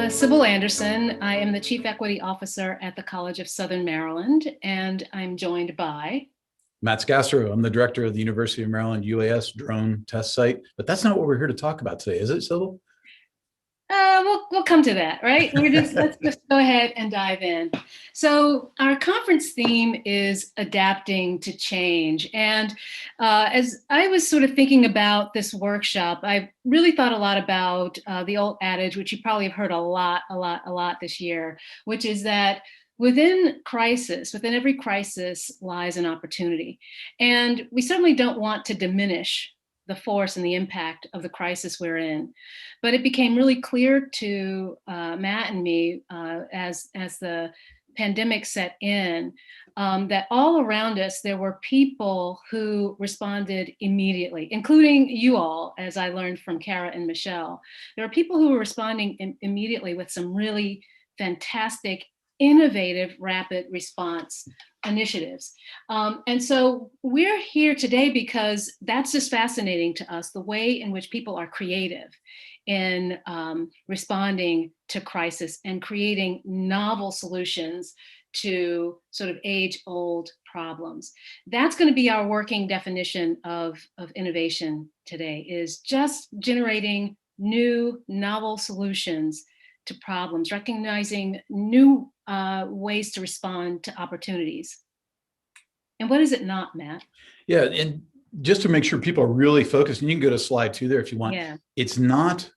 Sybil Anderson. I am the Chief Equity Officer at the College of Southern Maryland, and I'm joined by Matt Scastro. I'm the director of the University of Maryland UAS drone test site, but that's not what we're here to talk about today, is it, Sybil? We'll come to that, right? Let's just go ahead and dive in. So our conference theme is adapting to change. And as I was sort of thinking about this workshop, I really thought a lot about the old adage, which you probably have heard a lot this year, which is that within every crisis lies an opportunity. And we certainly don't want to diminish the force and the impact of the crisis we're in. But it became really clear to Matt and me as the pandemic set in that all around us, there were people who responded immediately, including you all, as I learned from Kara and Michelle. There are people who were responding immediately with some really fantastic, innovative, rapid response initiatives. And so we're here today because that's just fascinating to us, the way in which people are creative in responding to crisis and creating novel solutions to sort of age-old problems. That's going to be our working definition of innovation today, is just generating new, novel solutions to problems, recognizing new ways to respond to opportunities. And what is it not, Matt? Yeah, and just to make sure people are really focused, and you can go to slide 2 there if you want. Yeah. It's not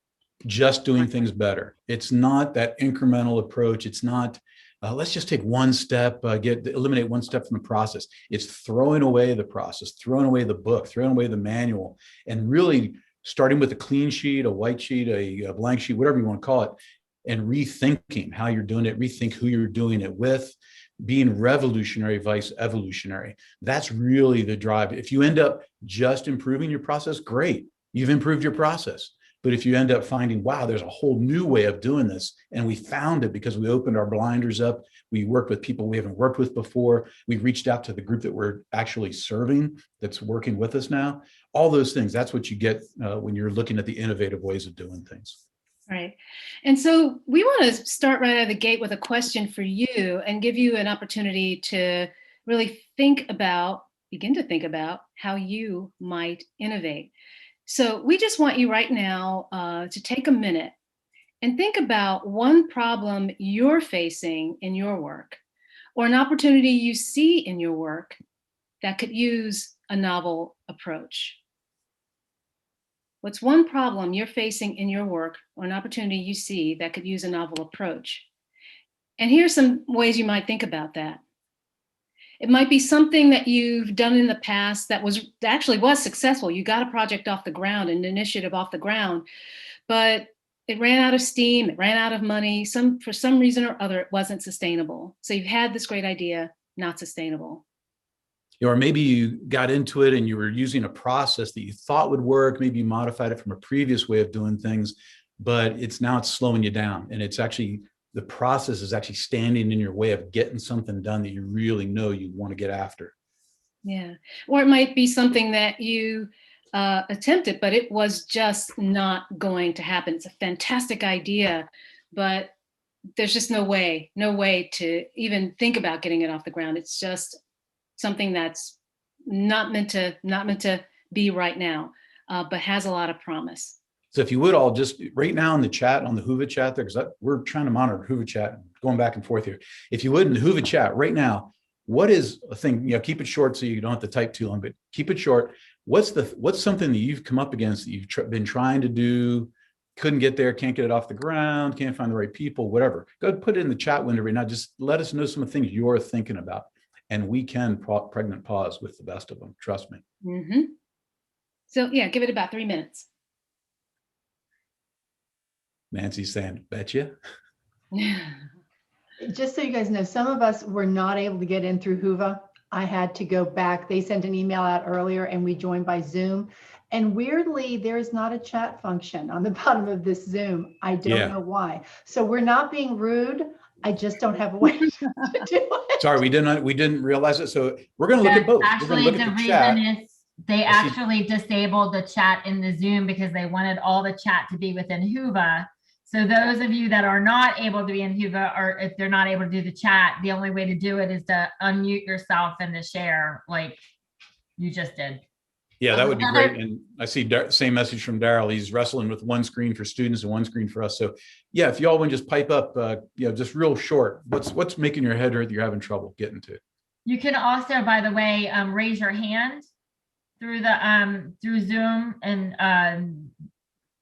just doing things better. It's not that incremental approach. It's not, let's just take one step, eliminate one step from the process. It's throwing away the process, throwing away the book, throwing away the manual, and really starting with a clean sheet, a white sheet, a blank sheet, whatever you want to call it, and rethinking how you're doing it, rethink who you're doing it with, being revolutionary vice evolutionary. That's really the drive. If you end up just improving your process, great, you've improved your process. But if you end up finding, wow, there's a whole new way of doing this, and we found it because we opened our blinders up, we worked with people we haven't worked with before, we reached out to the group that we're actually serving that's working with us now, all those things, that's what you get when you're looking at the innovative ways of doing things. Right. And so we want to start right out of the gate with a question for you and give you an opportunity to really begin to think about how you might innovate. So we just want you right now to take a minute and think about one problem you're facing in your work, or an opportunity you see in your work that could use a novel approach. What's one problem you're facing in your work, or an opportunity you see that could use a novel approach? And here's some ways you might think about that. It might be something that you've done in the past that actually was successful. You got a project off the ground, an initiative off the ground, but it ran out of steam, it ran out of money. For some reason or other, it wasn't sustainable. So you've had this great idea, not sustainable. Or maybe you got into it and you were using a process that you thought would work. Maybe you modified it from a previous way of doing things, but it's slowing you down. And it's actually, the process is actually standing in your way of getting something done that you really know you want to get after. Yeah. Or it might be something that you attempted, but it was just not going to happen. It's a fantastic idea, but there's just no way to even think about getting it off the ground. It's just something that's not meant to be right now, but has a lot of promise. So if you would all just right now in the chat, on the Whova chat there, because we're trying to monitor Whova chat, going back and forth here. If you would, in the Whova chat right now, what is a thing, keep it short so you don't have to type too long, but keep it short. What's something that you've come up against that you've been trying to do, couldn't get there, can't get it off the ground, can't find the right people, whatever. Go ahead and put it in the chat window right now. Just let us know some of the things you're thinking about. And we can pregnant pause with the best of them. Trust me. Mm-hmm. So yeah, give it about 3 minutes. Nancy's saying, betcha. Just so you guys know, some of us were not able to get in through Whova. I had to go back. They sent an email out earlier and we joined by Zoom. And weirdly, there is not a chat function on the bottom of this Zoom. I don't know why. So we're not being rude. I just don't have a way to do it. Sorry, we didn't realize it. So we're going to look at both. Actually, we're going to look the at reason is they actually disabled the chat in the Zoom because they wanted all the chat to be within Whova. So those of you that are not able to be in Huva, or if they're not able to do the chat, the only way to do it is to unmute yourself and to share like you just did. Yeah, that would be great. And I see same message from Daryl. He's wrestling with one screen for students and one screen for us. So yeah, if y'all want to just pipe up, just real short, what's making your head hurt that you're having trouble getting to? You can also, by the way, raise your hand through the through Zoom, and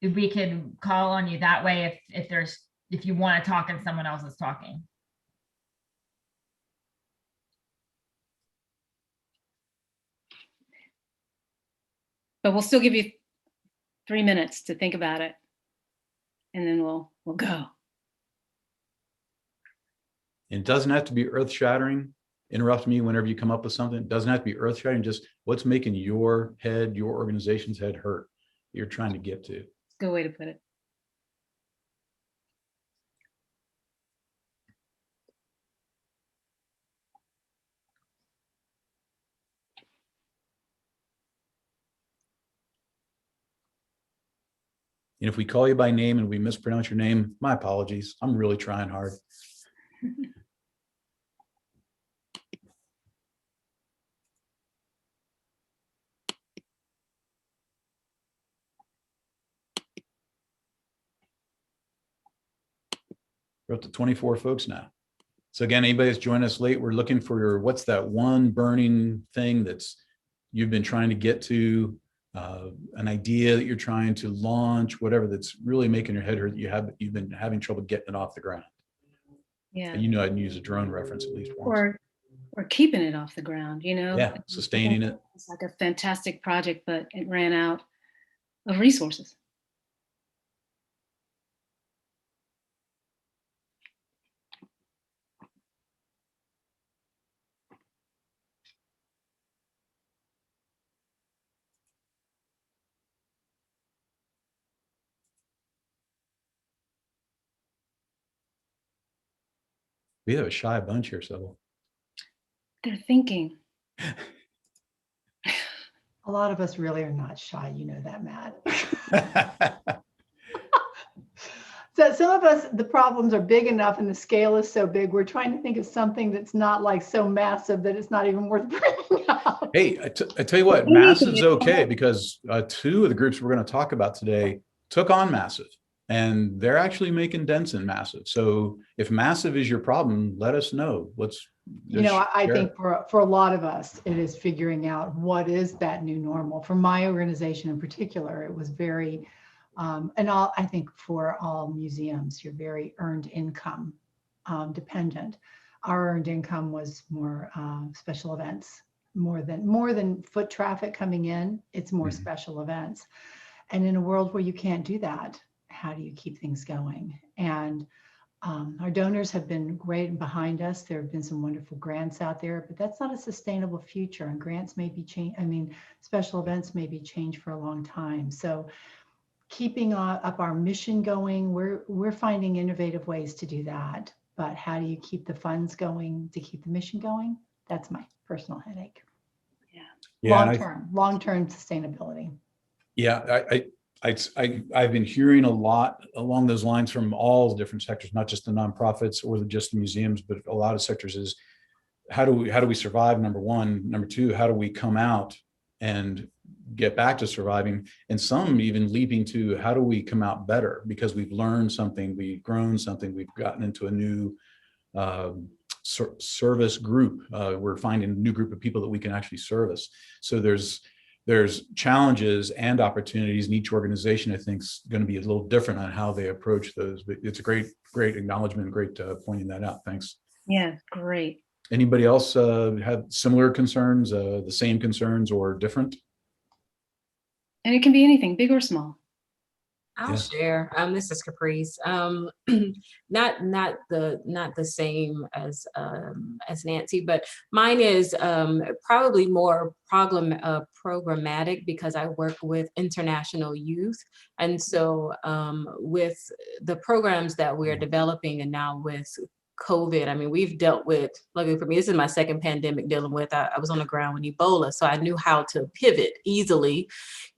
we could call on you that way if you want to talk and someone else is talking. But we'll still give you 3 minutes to think about it, and then we'll go. It doesn't have to be earth shattering. Interrupt me whenever you come up with something. It doesn't have to be earth shattering. Just what's making your head, your organization's head hurt. You're trying to get to. Good way to put it. And if we call you by name and we mispronounce your name, my apologies. I'm really trying hard. We're up to 24 folks now. So again, anybody that's joined us late, we're looking for what's that one burning thing that's you've been trying to get to, an idea that you're trying to launch, whatever that's really making your head hurt. You've been having trouble getting it off the ground. Yeah. And I can use a drone reference at least once. Or keeping it off the ground, Yeah, sustaining it. It's like a fantastic project, but it ran out of resources. We have a shy bunch here, Sybil. They're thinking. A lot of us really are not shy, you know that, Matt. So some of us, the problems are big enough and the scale is so big, we're trying to think of something that's not like so massive that it's not even worth bringing up. Hey, I tell you what, massive's okay, because 2 of the groups we're going to talk about today took on massive, and they're actually making dents in massive. So if massive is your problem, let us know. I think for a lot of us, it is figuring out what is that new normal. For my organization in particular, it was very, I think for all museums, you're very earned income dependent. Our earned income was more special events, more than foot traffic coming in. It's more special events. And in a world where you can't do that, how do you keep things going? And our donors have been great and behind us. There have been some wonderful grants out there, but that's not a sustainable future. And grants may be changed. Special events may be changed for a long time. So keeping up our mission going, we're finding innovative ways to do that. But how do you keep the funds going to keep the mission going? That's my personal headache. Yeah. Long-term sustainability. Yeah, I've been hearing a lot along those lines from all the different sectors, not just the nonprofits or just the museums, but a lot of sectors is how do we survive, number one. Number two, how do we come out and get back to surviving? And some even leaping to how do we come out better because we've learned something, we've grown something, we've gotten into a new service group. We're finding a new group of people that we can actually service. So there's challenges and opportunities in each organization. I think is going to be a little different on how they approach those, but it's a great acknowledgement, great pointing that out. Thanks. Yeah, great. Anybody else have similar concerns, the same concerns or different? And it can be anything, big or small. I'll share. This is Caprice. Not the same as Nancy, but mine is probably more programmatic because I work with international youth, and so with the programs that we're developing, and now with COVID. I mean, we've dealt with, luckily for me, this is my second pandemic dealing with, I was on the ground with Ebola, so I knew how to pivot easily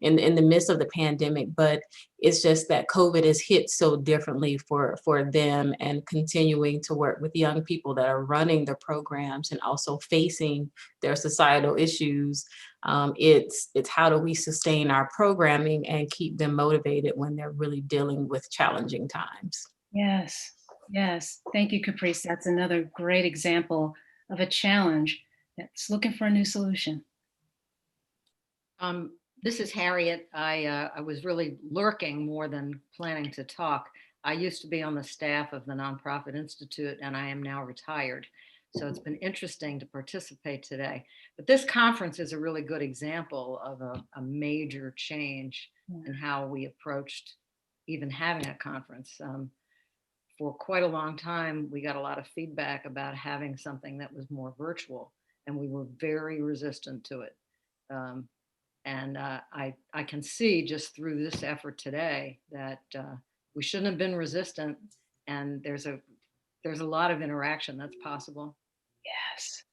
in the midst of the pandemic, but it's just that COVID has hit so differently for them, and continuing to work with young people that are running the programs and also facing their societal issues. It's how do we sustain our programming and keep them motivated when they're really dealing with challenging times. Yes. Yes. Thank you, Caprice. That's another great example of a challenge that's looking for a new solution. This is Harriet. I was really lurking more than planning to talk. I used to be on the staff of the Nonprofit Institute, and I am now retired. So it's been interesting to participate today. But this conference is a really good example of a major change in how we approached even having a conference. For quite a long time, we got a lot of feedback about having something that was more virtual, and we were very resistant to it. And I can see just through this effort today that we shouldn't have been resistant, and there's a lot of interaction that's possible. Yes.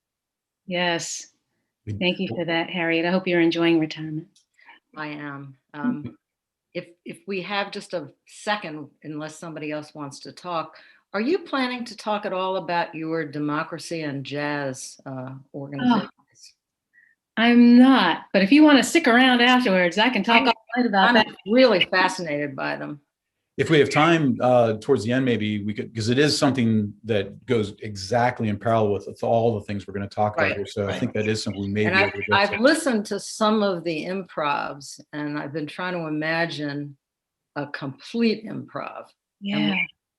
Yes. Thank you for that, Harriet. I hope you're enjoying retirement. I am. If we have just a second, unless somebody else wants to talk, are you planning to talk at all about your democracy and jazz organization? I'm not, but if you want to stick around afterwards, I can talk all night about that. I'm really fascinated by them. If we have time towards the end, maybe we could, because it is something that goes exactly in parallel with all the things we're going to talk about here. So I think that is something we may be able to get I've to. listened to some of the improvs, and I've been trying to imagine a complete improv. Yeah.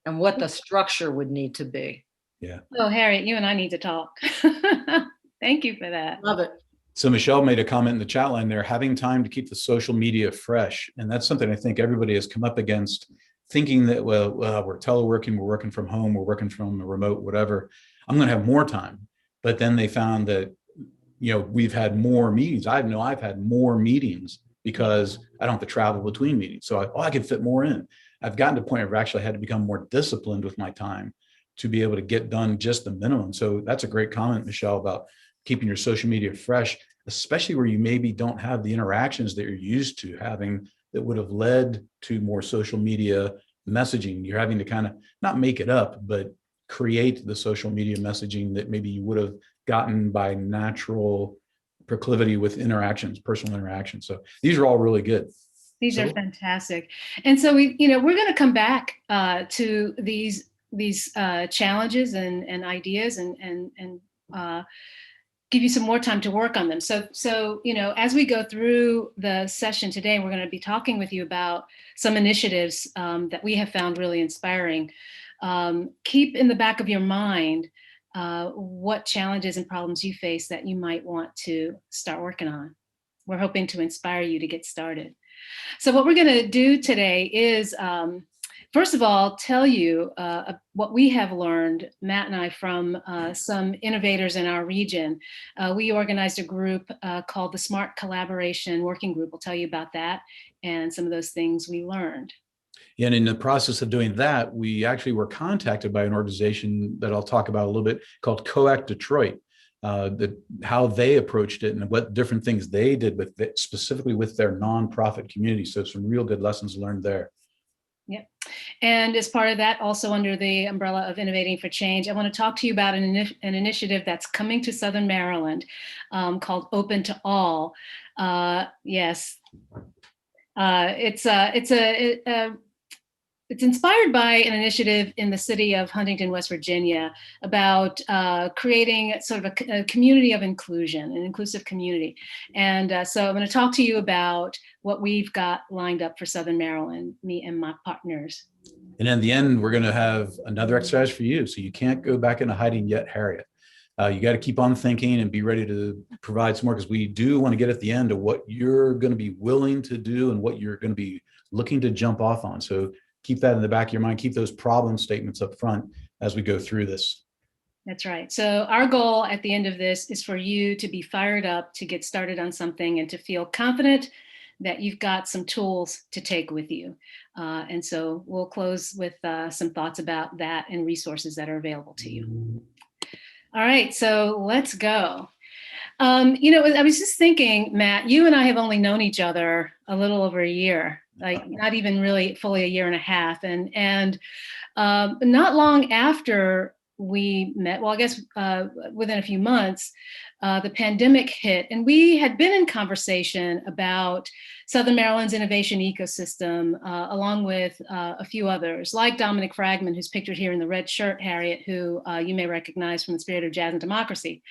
And what the structure would need to be. Yeah. Oh, Harriet, you and I need to talk. Thank you for that. Love it. So Michelle made a comment in the chat line there, having time to keep the social media fresh. And that's something I think everybody has come up against, thinking that, well, we're teleworking, we're working from home, we're working from a remote, whatever. I'm going to have more time. But then they found that, we've had more meetings. I've had more meetings because I don't have to travel between meetings. So I can fit more in. I've gotten to the point where I've actually had to become more disciplined with my time to be able to get done just the minimum. So that's a great comment, Michelle, about keeping your social media fresh, especially where you maybe don't have the interactions that you're used to having that would have led to more social media messaging. You're having to kind of not make it up, but create the social media messaging that maybe you would have gotten by natural proclivity with interactions, personal interactions. So these are all really good. These are fantastic. And so we're going to come back to these challenges and ideas and give you some more time to work on them. So as we go through the session today, we're going to be talking with you about some initiatives that we have found really inspiring. Keep in the back of your mind what challenges and problems you face that you might want to start working on. We're hoping to inspire you to get started. So what we're going to do today is, first of all, tell you what we have learned, Matt and I, from some innovators in our region. We organized a group called the Smart Collaboration Working Group. We'll tell you about that and some of those things we learned. And in the process of doing that, we actually were contacted by an organization that I'll talk about a little bit called COAC Detroit. How they approached it and what different things they did with it, specifically with their nonprofit community. So some real good lessons learned there. Yep. And as part of that, also under the umbrella of Innovating for Change, I want to talk to you about an initiative that's coming to Southern Maryland called Open to All. Yes. It's inspired by an initiative in the city of Huntington, West Virginia, about creating sort of a community of inclusion, an inclusive community. And so I'm going to talk to you about what we've got lined up for Southern Maryland, me and my partners. And in the end, we're going to have another exercise for you. So you can't go back into hiding yet, Harriet. You got to keep on thinking and be ready to provide some more, because we do want to get at the end of what you're going to be willing to do and what you're going to be looking to jump off on. So keep that in the back of your mind. Keep those problem statements up front as we go through this. That's right. So our goal at the end of this is for you to be fired up to get started on something and to feel confident that you've got some tools to take with you. And so we'll close with some thoughts about that and resources that are available to you. All right, so let's go. I was just thinking, Matt, you and I have only known each other a little over a year, like not even really fully a year and a half. And not long after we met, well, I guess within a few months, the pandemic hit, and we had been in conversation about Southern Maryland's innovation ecosystem, along with a few others, like Dominic Fragman, who's pictured here in the red shirt, Harriet, who you may recognize from the Spirit of Jazz and Democracy.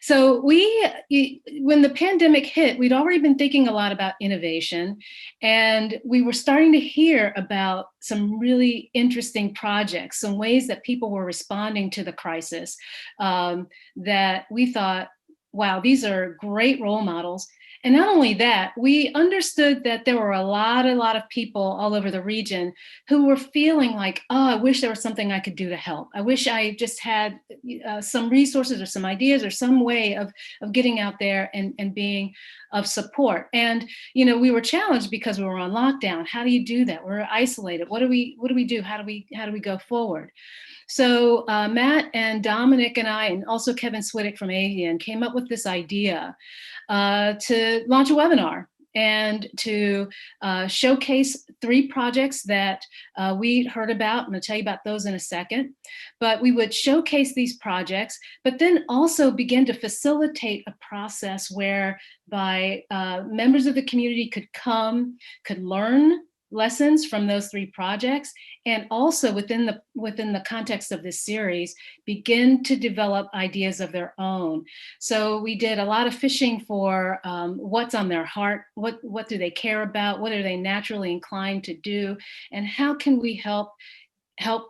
So when the pandemic hit, we'd already been thinking a lot about innovation, and we were starting to hear about some really interesting projects, some ways that people were responding to the crisis that we thought, wow, these are great role models. And not only that, we understood that there were a lot of people all over the region who were feeling like, oh, I wish there was something I could do to help. I wish I just had some resources or some ideas or some way of getting out there and being of support. And, we were challenged because we were on lockdown. How do you do that? We're isolated. What do we do? How do we go forward? So Matt and Dominic and I, and also Kevin Swiddick from Avian, came up with this idea to launch a webinar and to showcase 3 projects that we heard about, and I'll tell you about those in a second. But we would showcase these projects, but then also begin to facilitate a process whereby members of the community could come, could learn lessons from those 3 projects, and also within the context of this series, begin to develop ideas of their own. So we did a lot of fishing for what's on their heart, what do they care about, what are they naturally inclined to do, and how can we help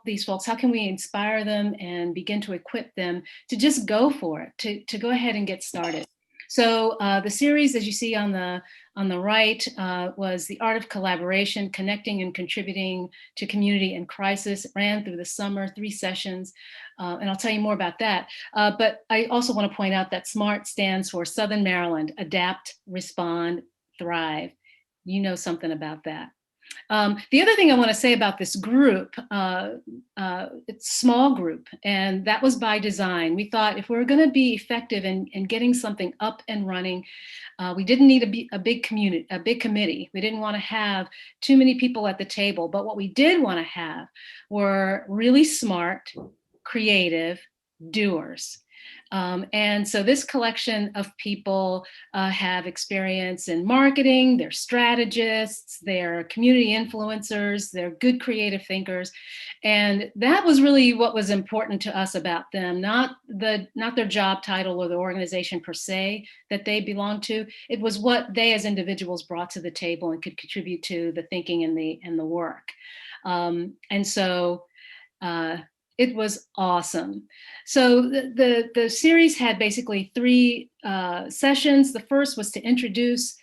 these folks, how can we inspire them and begin to equip them to just go for it, to go ahead and get started. So the series, as you see on the right, was The Art of Collaboration, Connecting and Contributing to Community in Crisis. It ran through the summer, 3 sessions, and I'll tell you more about that. But I also want to point out that SMART stands for Southern Maryland, Adapt, Respond, Thrive. You know something about that. The other thing I want to say about this group, it's a small group, and that was by design. We thought if we were going to be effective in getting something up and running, we didn't need a big committee. We didn't want to have too many people at the table, but what we did want to have were really smart, creative doers. And so this collection of people have experience in marketing, they're strategists, they're community influencers, they're good creative thinkers. And that was really what was important to us about them, not their job title or the organization per se that they belong to. It was what they as individuals brought to the table and could contribute to the thinking and the work. And so it was awesome. So the series had basically 3 sessions. The first was to introduce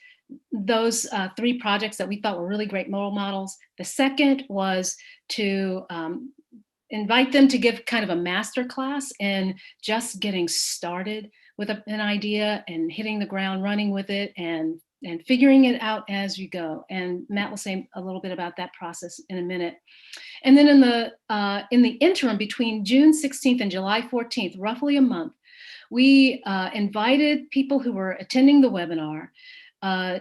those 3 projects that we thought were really great role models. The second was to invite them to give kind of a master class in just getting started with an idea and hitting the ground running with it and figuring it out as you go. And Matt will say a little bit about that process in a minute. And then in the interim between June 16th and July 14th, roughly a month, we invited people who were attending the webinar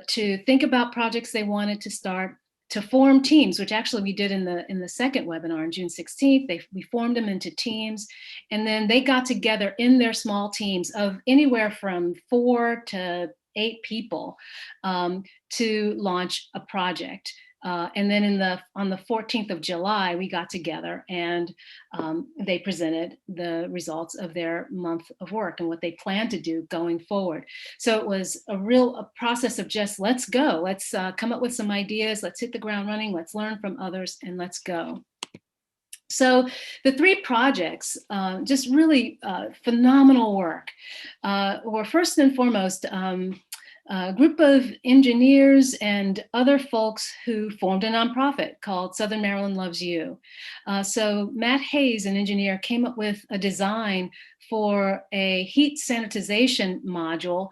to think about projects they wanted to start, to form teams, which actually we did in the second webinar on June 16th. We formed them into teams, and then they got together in their small teams of anywhere from 4 to 8 people to launch a project. And then on the 14th of July, we got together and they presented the results of their month of work and what they plan to do going forward. So it was a process of just, let's go, let's come up with some ideas, let's hit the ground running, let's learn from others, and let's go. So the 3 projects, just really phenomenal work, were first and foremost, a group of engineers and other folks who formed a nonprofit called Southern Maryland Loves You. So Matt Hayes, an engineer, came up with a design for a heat sanitization module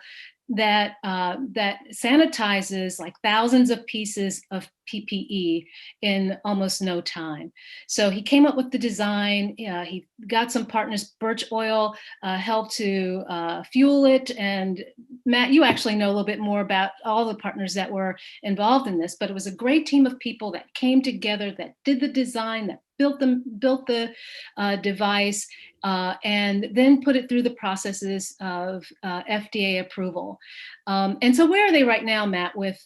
that that sanitizes like thousands of pieces of PPE in almost no time. So he came up with the design. He got some partners. Birch oil helped to fuel it. And Matt, you actually know a little bit more about all the partners that were involved in this. But it was a great team of people that came together, that did the design, that built the device, and then put it through the processes of FDA approval. And so where are they right now, Matt, with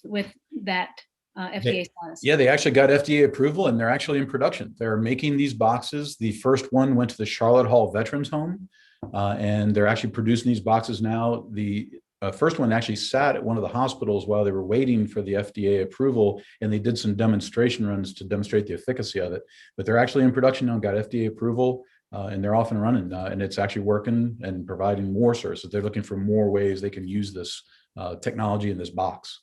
that FDA status? Yeah, they actually got FDA approval and they're actually in production. They're making these boxes. The first one went to the Charlotte Hall Veterans Home, and they're actually producing these boxes now. The first one actually sat at one of the hospitals while they were waiting for the FDA approval, and they did some demonstration runs to demonstrate the efficacy of it. But they're actually in production now, got FDA approval, and they're off and running, and it's actually working and providing more services. They're looking for more ways they can use this technology in this box.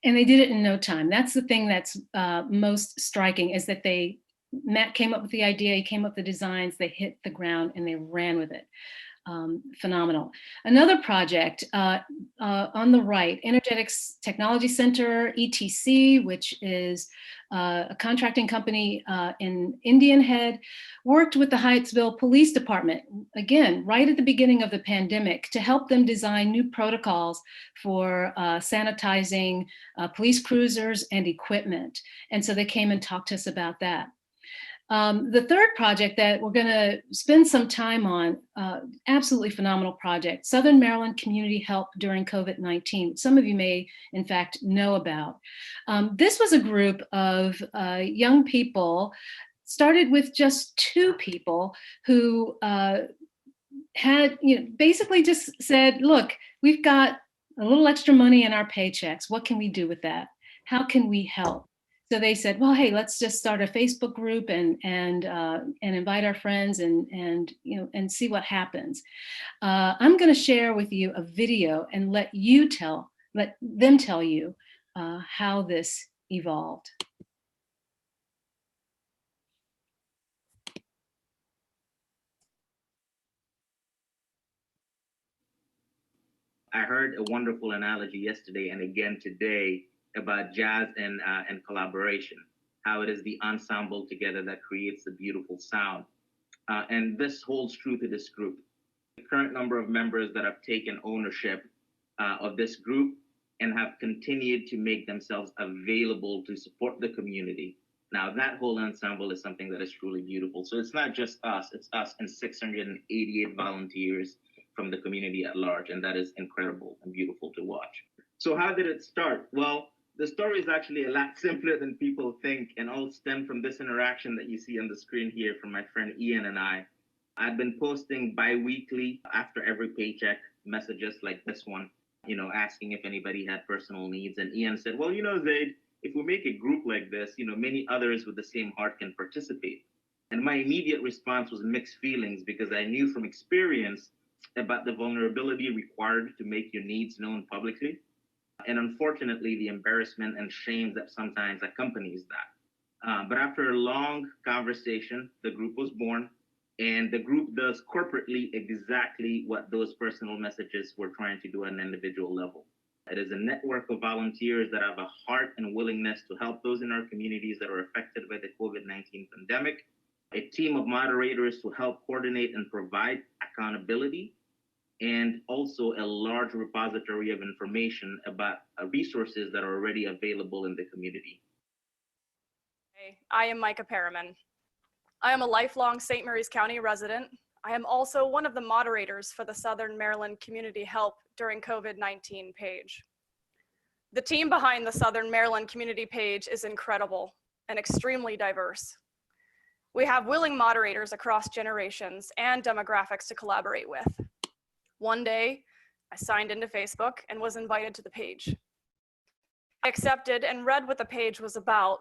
And they did it in no time. That's the thing that's most striking, is that Matt came up with the idea, he came up with the designs, they hit the ground and they ran with it. Phenomenal. Another project on the right, Energetics Technology Center, ETC, which is a contracting company in Indian Head, worked with the Hyattsville Police Department, again, right at the beginning of the pandemic, to help them design new protocols for sanitizing police cruisers and equipment. And so they came and talked to us about that. The third project that we're going to spend some time on, absolutely phenomenal project, Southern Maryland Community Help during COVID-19. Some of you may, in fact, know about. This was a group of young people, started with just 2 people who had, basically just said, look, we've got a little extra money in our paychecks. What can we do with that? How can we help? So they said, well, hey, let's just start a Facebook group and invite our friends and see what happens. I'm going to share with you a video and let them tell you how this evolved. I heard a wonderful analogy yesterday and again today about jazz and collaboration, how it is the ensemble together that creates the beautiful sound. And this holds true to this group. The current number of members that have taken ownership of this group and have continued to make themselves available to support the community. Now, that whole ensemble is something that is truly beautiful. So it's not just us, it's us and 688 volunteers from the community at large. And that is incredible and beautiful to watch. So how did it start? Well, the story is actually a lot simpler than people think, and all stemmed from this interaction that you see on the screen here from my friend Ian and I. I've been posting bi-weekly after every paycheck messages like this one, asking if anybody had personal needs. And Ian said, well, Zaid, if we make a group like this, many others with the same heart can participate. And my immediate response was mixed feelings, because I knew from experience about the vulnerability required to make your needs known publicly. And unfortunately, the embarrassment and shame that sometimes accompanies that. But after a long conversation, the group was born, and the group does corporately exactly what those personal messages were trying to do at an individual level. It is a network of volunteers that have a heart and willingness to help those in our communities that are affected by the COVID-19 pandemic, a team of moderators to help coordinate and provide accountability, and also a large repository of information about resources that are already available in the community. I am Micah Perriman. I am a lifelong St. Mary's County resident. I am also one of the moderators for the Southern Maryland Community Help during COVID-19 page. The team behind the Southern Maryland Community page is incredible and extremely diverse. We have willing moderators across generations and demographics to collaborate with. One day, I signed into Facebook and was invited to the page. I accepted and read what the page was about.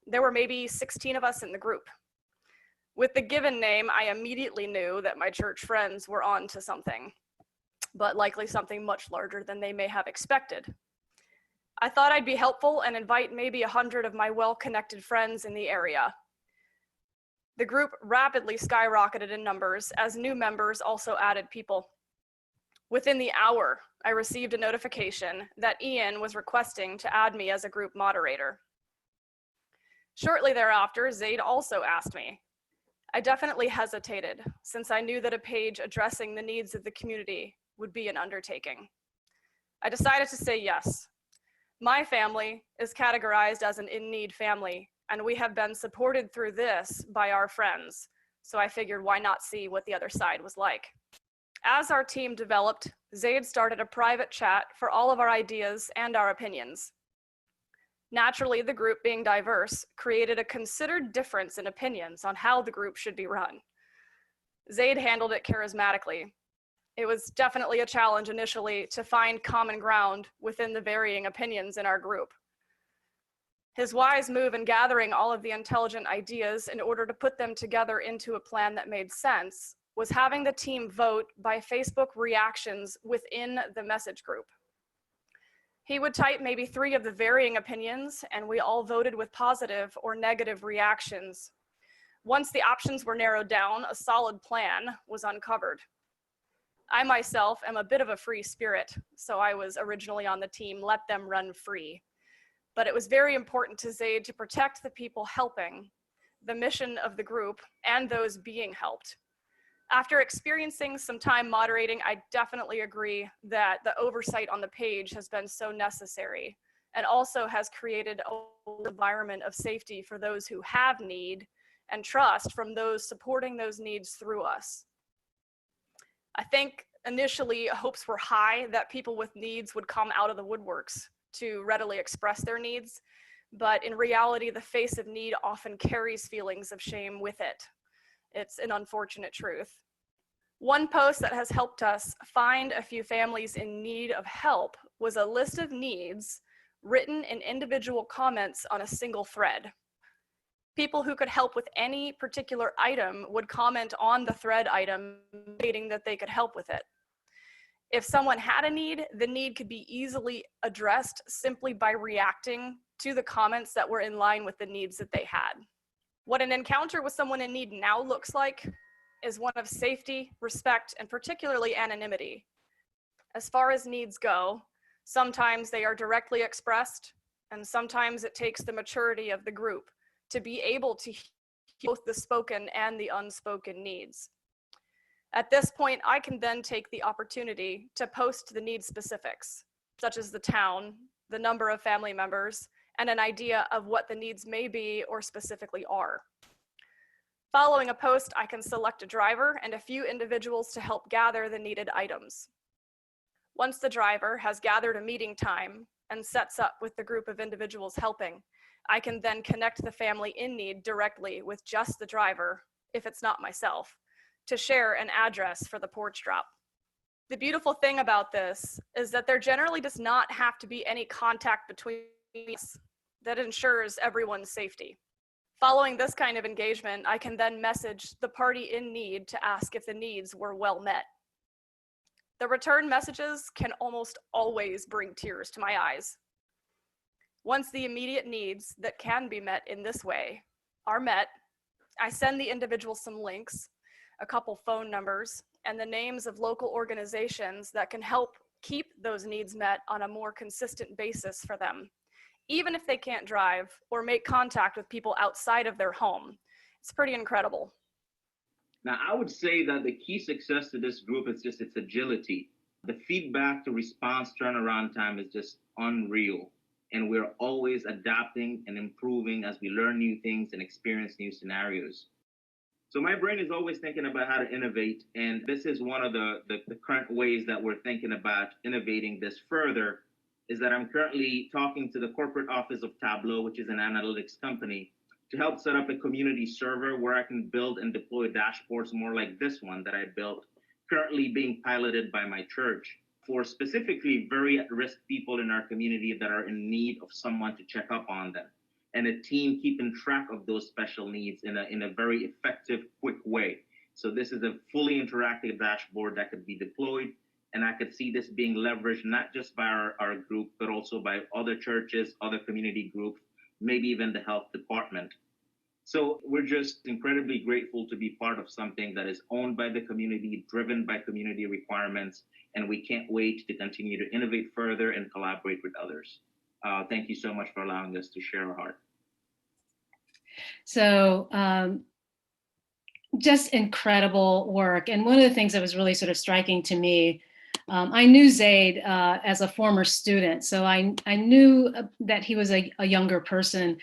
There were maybe 16 of us in the group. With the given name, I immediately knew that my church friends were on to something, but likely something much larger than they may have expected. I thought I'd be helpful and invite maybe 100 of my well-connected friends in the area. The group rapidly skyrocketed in numbers as new members also added people. Within the hour, I received a notification that Ian was requesting to add me as a group moderator. Shortly thereafter, Zaid also asked me. I definitely hesitated, since I knew that a page addressing the needs of the community would be an undertaking. I decided to say yes. My family is categorized as an in-need family, and we have been supported through this by our friends, so I figured why not see what the other side was like. As our team developed, Zaid started a private chat for all of our ideas and our opinions. Naturally, the group being diverse created a considered difference in opinions on how the group should be run. Zaid handled it charismatically. It was definitely a challenge initially to find common ground within the varying opinions in our group. His wise move in gathering all of the intelligent ideas in order to put them together into a plan that made sense was having the team vote by Facebook reactions within the message group. He would type maybe 3 of the varying opinions, and we all voted with positive or negative reactions. Once the options were narrowed down, a solid plan was uncovered. I myself am a bit of a free spirit, so I was originally on the team, let them run free. But it was very important to Zaid to protect the people helping, the mission of the group, and those being helped. After experiencing some time moderating, I definitely agree that the oversight on the page has been so necessary and also has created an environment of safety for those who have need and trust from those supporting those needs through us. I think initially hopes were high that people with needs would come out of the woodworks to readily express their needs, but in reality, the face of need often carries feelings of shame with it. It's an unfortunate truth. One post that has helped us find a few families in need of help was a list of needs written in individual comments on a single thread. People who could help with any particular item would comment on the thread item, stating that they could help with it. If someone had a need, the need could be easily addressed simply by reacting to the comments that were in line with the needs that they had. What an encounter with someone in need now looks like is one of safety, respect, and particularly anonymity. As far as needs go, sometimes they are directly expressed, and sometimes it takes the maturity of the group to be able to hear both the spoken and the unspoken needs. At this point, I can then take the opportunity to post the need specifics, such as the town, the number of family members, and an idea of what the needs may be or specifically are. Following a post, I can select a driver and a few individuals to help gather the needed items. Once the driver has gathered a meeting time and sets up with the group of individuals helping, I can then connect the family in need directly with just the driver, if it's not myself, to share an address for the porch drop. The beautiful thing about this is that there generally does not have to be any contact between us that ensures everyone's safety. Following this kind of engagement, I can then message the party in need to ask if the needs were well met. The return messages can almost always bring tears to my eyes. Once the immediate needs that can be met in this way are met, I send the individual some links, a couple phone numbers, and the names of local organizations that can help keep those needs met on a more consistent basis for them, even if they can't drive or make contact with people outside of their home. It's pretty incredible. Now, I would say that the key success to this group is just its agility. The feedback to response turnaround time is just unreal. And we're always adapting and improving as we learn new things and experience new scenarios. So my brain is always thinking about how to innovate. And this is one of the current ways that we're thinking about innovating this further, is that I'm currently talking to the corporate office of Tableau, which is an analytics company, to help set up a community server where I can build and deploy dashboards more like this one that I built, currently being piloted by my church, for specifically very at-risk people in our community that are in need of someone to check up on them, and a team keeping track of those special needs in a very effective, quick way. So this is a fully interactive dashboard that could be deployed, and I could see this being leveraged not just by our group, but also by other churches, other community groups, maybe even the health department. So we're just incredibly grateful to be part of something that is owned by the community, driven by community requirements, and we can't wait to continue to innovate further and collaborate with others. Thank you so much for allowing us to share our heart. So just incredible work. And one of the things that was really sort of striking to me, I knew Zaid as a former student, so I knew that he was a younger person.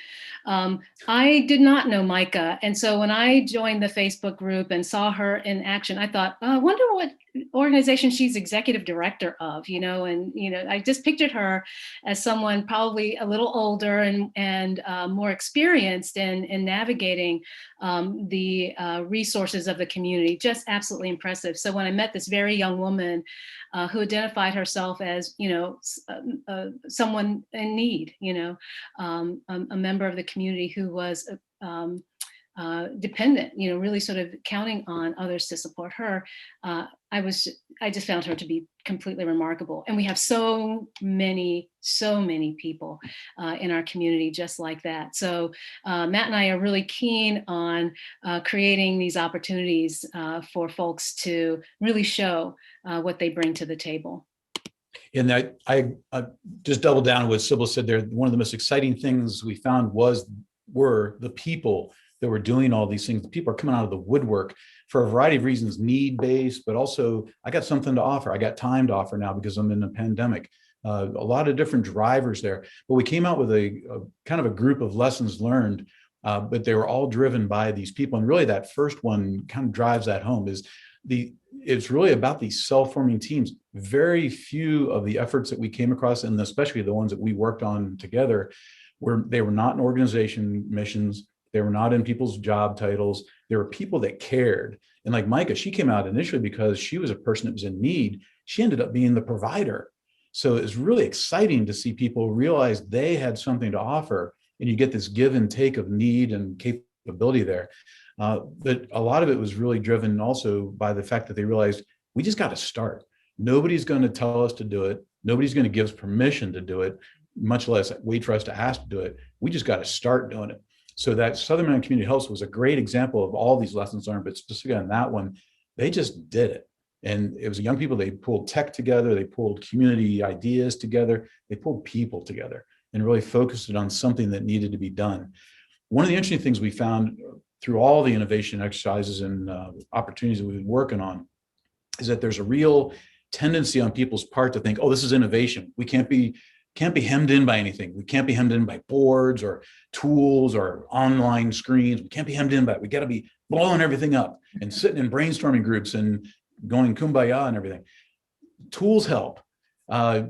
I did not know Micah. And so when I joined the Facebook group and saw her in action, I thought, oh, I wonder what organization she's executive director of, and, I just pictured her as someone probably a little older and more experienced in navigating the resources of the community. Just absolutely impressive. So when I met this very young woman who identified herself as, someone in need, a member of the community who was dependent, really sort of counting on others to support her. I just found her to be completely remarkable. And we have so many people in our community just like that. So Matt and I are really keen on creating these opportunities for folks to really show what they bring to the table. And I just double down on what Sybil said there. One of the most exciting things we found were the people that were doing all these things. People are coming out of the woodwork for a variety of reasons, need-based, but also I got something to offer. I got time to offer now because I'm in a pandemic. A lot of different drivers there. But we came out with a kind of a group of lessons learned, but they were all driven by these people. And really that first one kind of drives that home it's really about these self-forming teams. Very few of the efforts that we came across, and especially the ones that we worked on together, they were not in organization missions. They were not in people's job titles. There were people that cared. And like Micah, she came out initially because she was a person that was in need. She ended up being the provider. So it's really exciting to see people realize they had something to offer, and you get this give and take of need and capability there. But a lot of it was really driven also by the fact that they realized we just got to start. Nobody's going to tell us to do it. Nobody's going to give us permission to do it, much less wait for us to ask to do it. We just got to start doing it. So that Southern Maryland Community Health was a great example of all these lessons learned, but specifically on that one, they just did it. And it was young people, they pulled tech together, they pulled community ideas together, they pulled people together and really focused it on something that needed to be done. One of the interesting things we found through all the innovation exercises and opportunities that we've been working on is that there's a real tendency on people's part to think, oh, this is innovation. We can't be hemmed in by anything. We can't be hemmed in by boards or tools or online screens. We can't be hemmed in by it. We got to be blowing everything up and sitting in brainstorming groups and going kumbaya and everything. Tools help.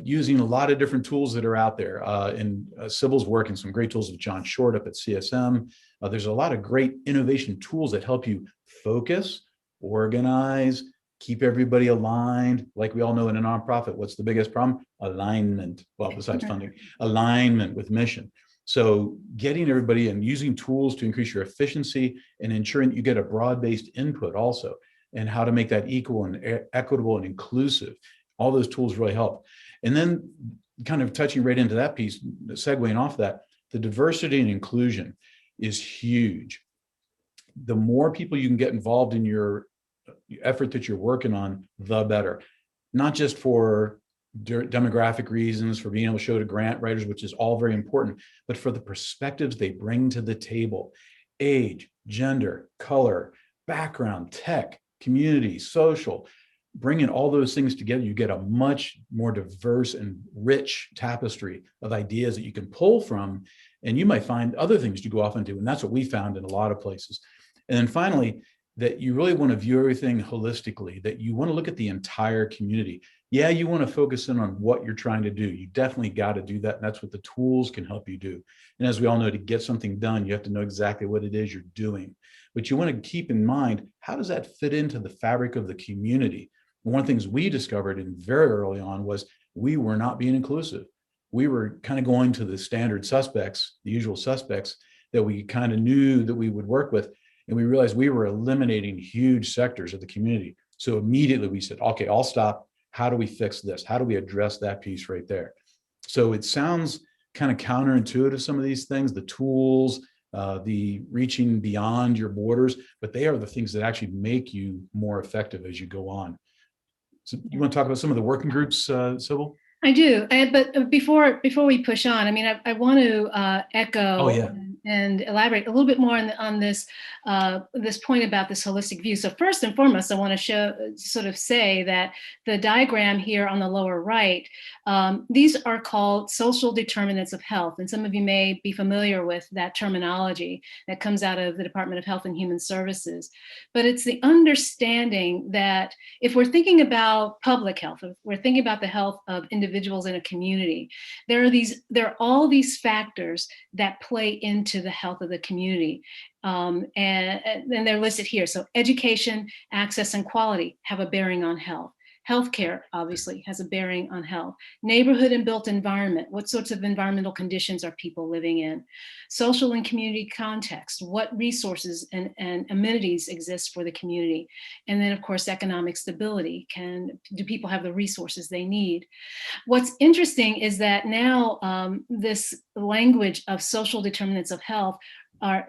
Using a lot of different tools that are out there. And Sybil's working some great tools with John Short up at CSM. There's a lot of great innovation tools that help you focus, organize, keep everybody aligned. Like we all know in a nonprofit, what's the biggest problem? Alignment. Well, besides funding, alignment with mission. So getting everybody and using tools to increase your efficiency and ensuring that you get a broad-based input also, and how to make that equal and equitable and inclusive. All those tools really help. And then kind of touching right into that piece, segueing off that, the diversity and inclusion is huge. The more people you can get involved in your effort that you're working on, the better. Not just for demographic reasons, for being able to show to grant writers, which is all very important, but for the perspectives they bring to the table. Age, gender, color, background, tech, community, social. Bringing all those things together, you get a much more diverse and rich tapestry of ideas that you can pull from, and you might find other things to go off into, and that's what we found in a lot of places. And then finally, that you really want to view everything holistically, that you want to look at the entire community. Yeah, you want to focus in on what you're trying to do. You definitely got to do that, and that's what the tools can help you do. And as we all know, to get something done, you have to know exactly what it is you're doing. But you want to keep in mind, how does that fit into the fabric of the community? One of the things we discovered in very early on was we were not being inclusive. We were kind of going to the standard suspects, the usual suspects that we kind of knew that we would work with. And we realized we were eliminating huge sectors of the community. So immediately we said, okay, I'll stop. How do we fix this? How do we address that piece right there? So it sounds kind of counterintuitive, some of these things, the tools, the reaching beyond your borders, but they are the things that actually make you more effective as you go on. So you want to talk about some of the working groups, Sybil? I do, but before we push on, I mean, I want to echo Oh, yeah. and elaborate a little bit more on this this point about this holistic view. So first and foremost, I want to sort of say that the diagram here on the lower right, these are called social determinants of health, and some of you may be familiar with that terminology that comes out of the Department of Health and Human Services. But it's the understanding that if we're thinking about public health, if we're thinking about the health of individuals in a community, there are all these factors that play into the health of the community. And they're listed here. So education, access, and quality have a bearing on health. Healthcare obviously has a bearing on health. Neighborhood and built environment, what sorts of environmental conditions are people living in? Social and community context, what resources and amenities exist for the community? And then of course, economic stability. Do people have the resources they need? What's interesting is that now this language of social determinants of health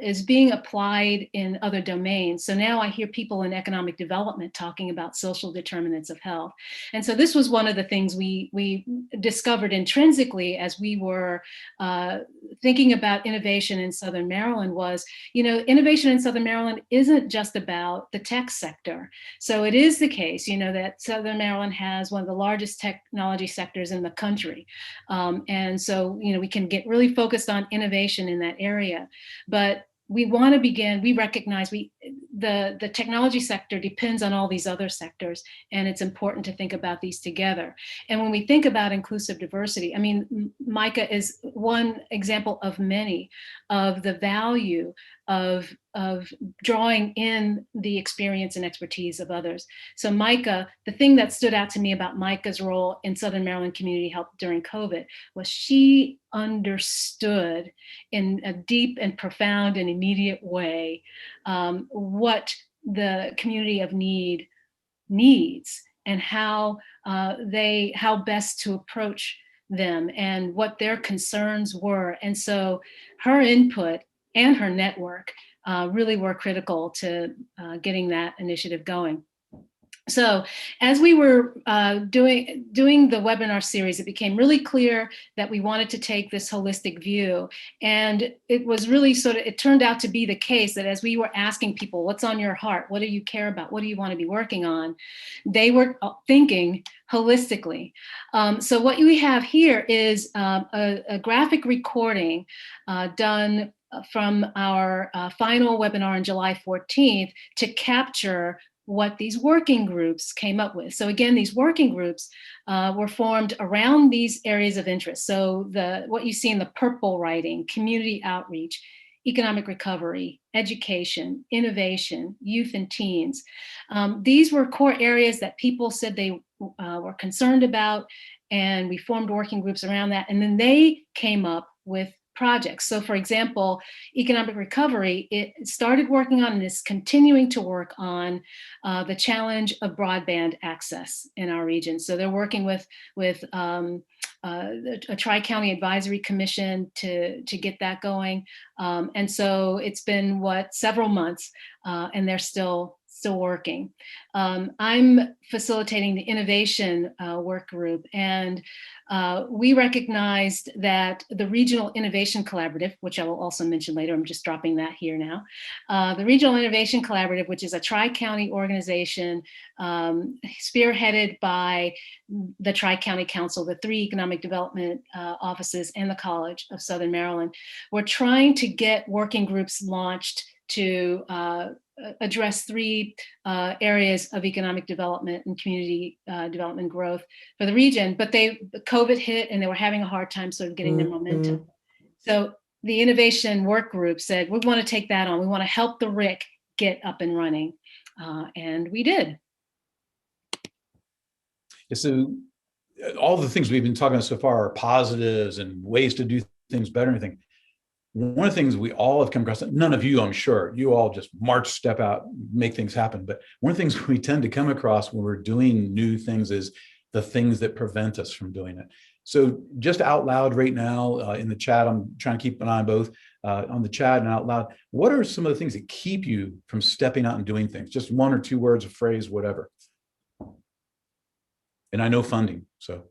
is being applied in other domains. So now I hear people in economic development talking about social determinants of health. And so this was one of the things we discovered intrinsically as we were thinking about innovation in Southern Maryland was, innovation in Southern Maryland isn't just about the tech sector. So it is the case, that Southern Maryland has one of the largest technology sectors in the country. And so, we can get really focused on innovation in that area. But we want to begin, we recognize the technology sector depends on all these other sectors, and it's important to think about these together. And when we think about inclusive diversity, I mean, MICA is one example of many of the value of drawing in the experience and expertise of others. So MICA, the thing that stood out to me about MICA's role in Southern Maryland Community Health during COVID was she understood in a deep and profound and immediate way what the community of need needs and how best to approach them and what their concerns were. And so her input and her network really were critical to getting that initiative going. So as we were doing the webinar series, it became really clear that we wanted to take this holistic view. And it was really it turned out to be the case that as we were asking people, what's on your heart? What do you care about? What do you want to be working on? They were thinking holistically. So what we have here is a graphic recording done from our final webinar on July 14th to capture what these working groups came up with. So again, these working groups were formed around these areas of interest. So what you see in the purple writing, community outreach, economic recovery, education, innovation, youth and teens. These were core areas that people said they were concerned about, and we formed working groups around that. And then they came up with projects. So for example, economic recovery, it started working on and is continuing to work on the challenge of broadband access in our region. So they're working with a Tri-County Advisory Commission to get that going. And so it's been several months and they're still working. I'm facilitating the innovation work group, and we recognized that the Regional Innovation Collaborative, which I will also mention later, I'm just dropping that here now. The Regional Innovation Collaborative, which is a Tri-County organization spearheaded by the Tri-County Council, the 3 economic development offices, and the College of Southern Maryland. We're trying to get working groups launched to address 3 areas of economic development and community development growth for the region, but COVID hit and they were having a hard time sort of getting their momentum. So the innovation work group said, we want to take that on. We want to help the RIC get up and running. And we did. So all the things we've been talking about so far are positives and ways to do things better and everything. One of the things we all have come across, none of you, I'm sure, you all just march, step out, make things happen. But one of the things we tend to come across when we're doing new things is the things that prevent us from doing it. So just out loud right now in the chat, I'm trying to keep an eye on both on the chat and out loud. What are some of the things that keep you from stepping out and doing things? Just 1 or 2 words, a phrase, whatever. And I know funding, so.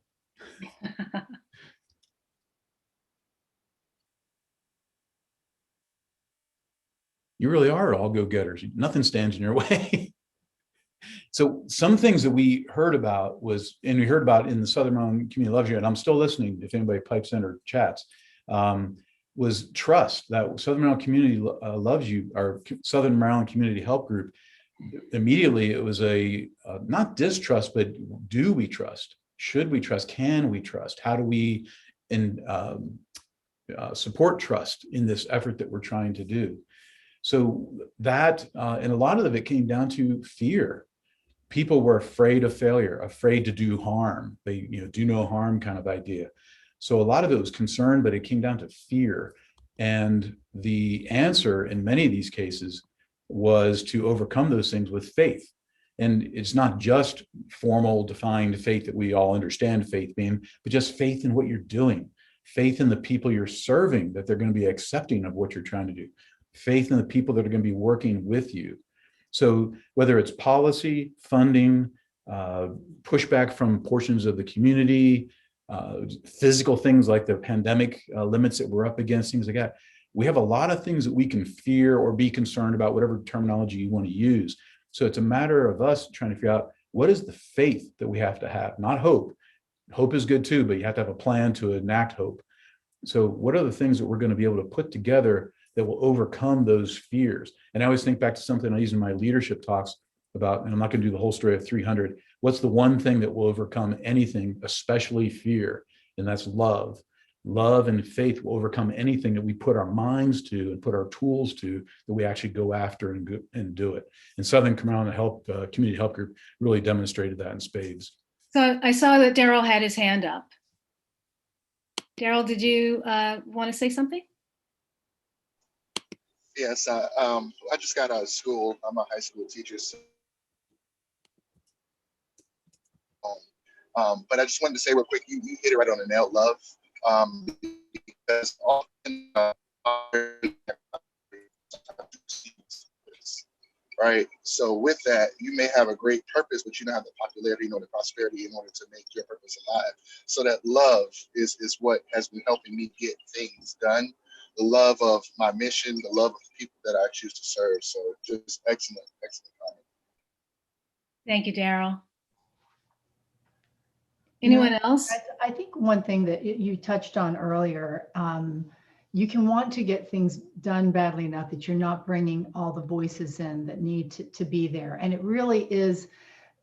You really are all go-getters. Nothing stands in your way. So some things that we heard about was, and we heard about in the Southern Maryland Community Loves You, and I'm still listening if anybody pipes in or chats, was trust. That Southern Maryland Community Loves You, our Southern Maryland Community Help Group. Immediately, it was a not distrust, but do we trust? Should we trust? Can we trust? How do we support trust in this effort that we're trying to do? So that, and a lot of it came down to fear. People were afraid of failure, afraid to do harm. They, do no harm kind of idea. So a lot of it was concern, but it came down to fear. And the answer in many of these cases was to overcome those things with faith. And it's not just formal, defined faith that we all understand faith being, but just faith in what you're doing, faith in the people you're serving, that they're going to be accepting of what you're trying to do, faith in the people that are going to be working with you. So whether it's policy, funding, pushback from portions of the community, physical things like the pandemic limits that we're up against, things like that, we have a lot of things that we can fear or be concerned about, whatever terminology you want to use. So it's a matter of us trying to figure out what is the faith that we have to have, not hope. Hope is good too, but you have to have a plan to enact hope. So what are the things that we're going to be able to put together that will overcome those fears? And I always think back to something I use in my leadership talks about, and I'm not going to do the whole story of 300. What's the one thing that will overcome anything, especially fear? And that's love. Love and faith will overcome anything that we put our minds to and put our tools to, that we actually go after and do it. And Southern Maryland Community Help Group really demonstrated that in spades. So I saw that Daryl had his hand up. Daryl, did you want to say something? Yes, I just got out of school. I'm a high school teacher. So, but I just wanted to say real quick, you hit it right on the nail, love. Because often, right? So with that, you may have a great purpose, but you don't have the popularity, the prosperity in order to make your purpose alive. So that love is what has been helping me get things done. The love of my mission, the love of the people that I choose to serve. So just excellent comment. Thank you, Daryl. Anyone else? I think one thing that you touched on earlier, you can want to get things done badly enough that you're not bringing all the voices in that need to be there. And it really is,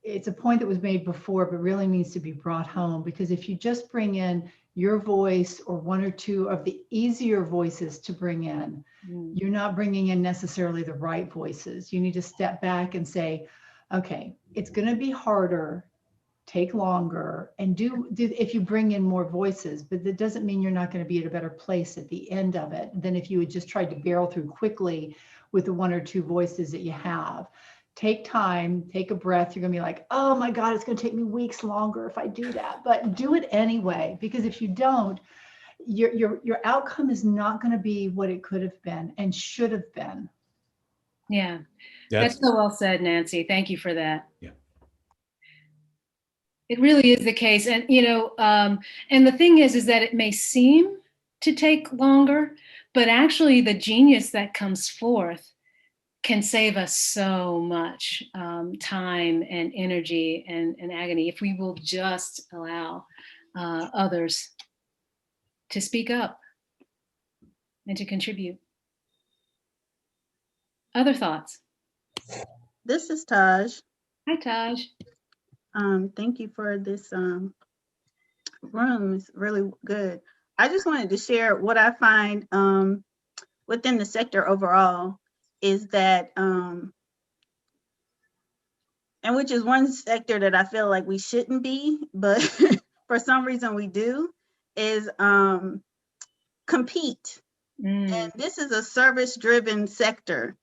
it's a point that was made before, but really needs to be brought home, because if you just bring in your voice or one or two of the easier voices to bring in, you're not bringing in necessarily the right voices. You need to step back and say, okay, it's going to be harder, take longer, and do if you bring in more voices, but that doesn't mean you're not going to be at a better place at the end of it than if you had just tried to barrel through quickly with the one or two voices that you have. Take time, take a breath. You're going to be like, oh my God, it's going to take me weeks longer if I do that, but do it anyway, because if you don't, your outcome is not going to be what it could have been and should have been. Yeah, that's so well said, Nancy. Thank you for that. Yeah. It really is the case. And, and the thing is that it may seem to take longer, but actually the genius that comes forth can save us so much time and energy and agony if we will just allow others to speak up and to contribute. Other thoughts? This is Taj. Hi, Taj. Thank you for this room. It's really good. I just wanted to share what I find within the sector overall is that, and which is one sector that I feel like we shouldn't be, but for some reason we do, is compete. And this is a service-driven sector.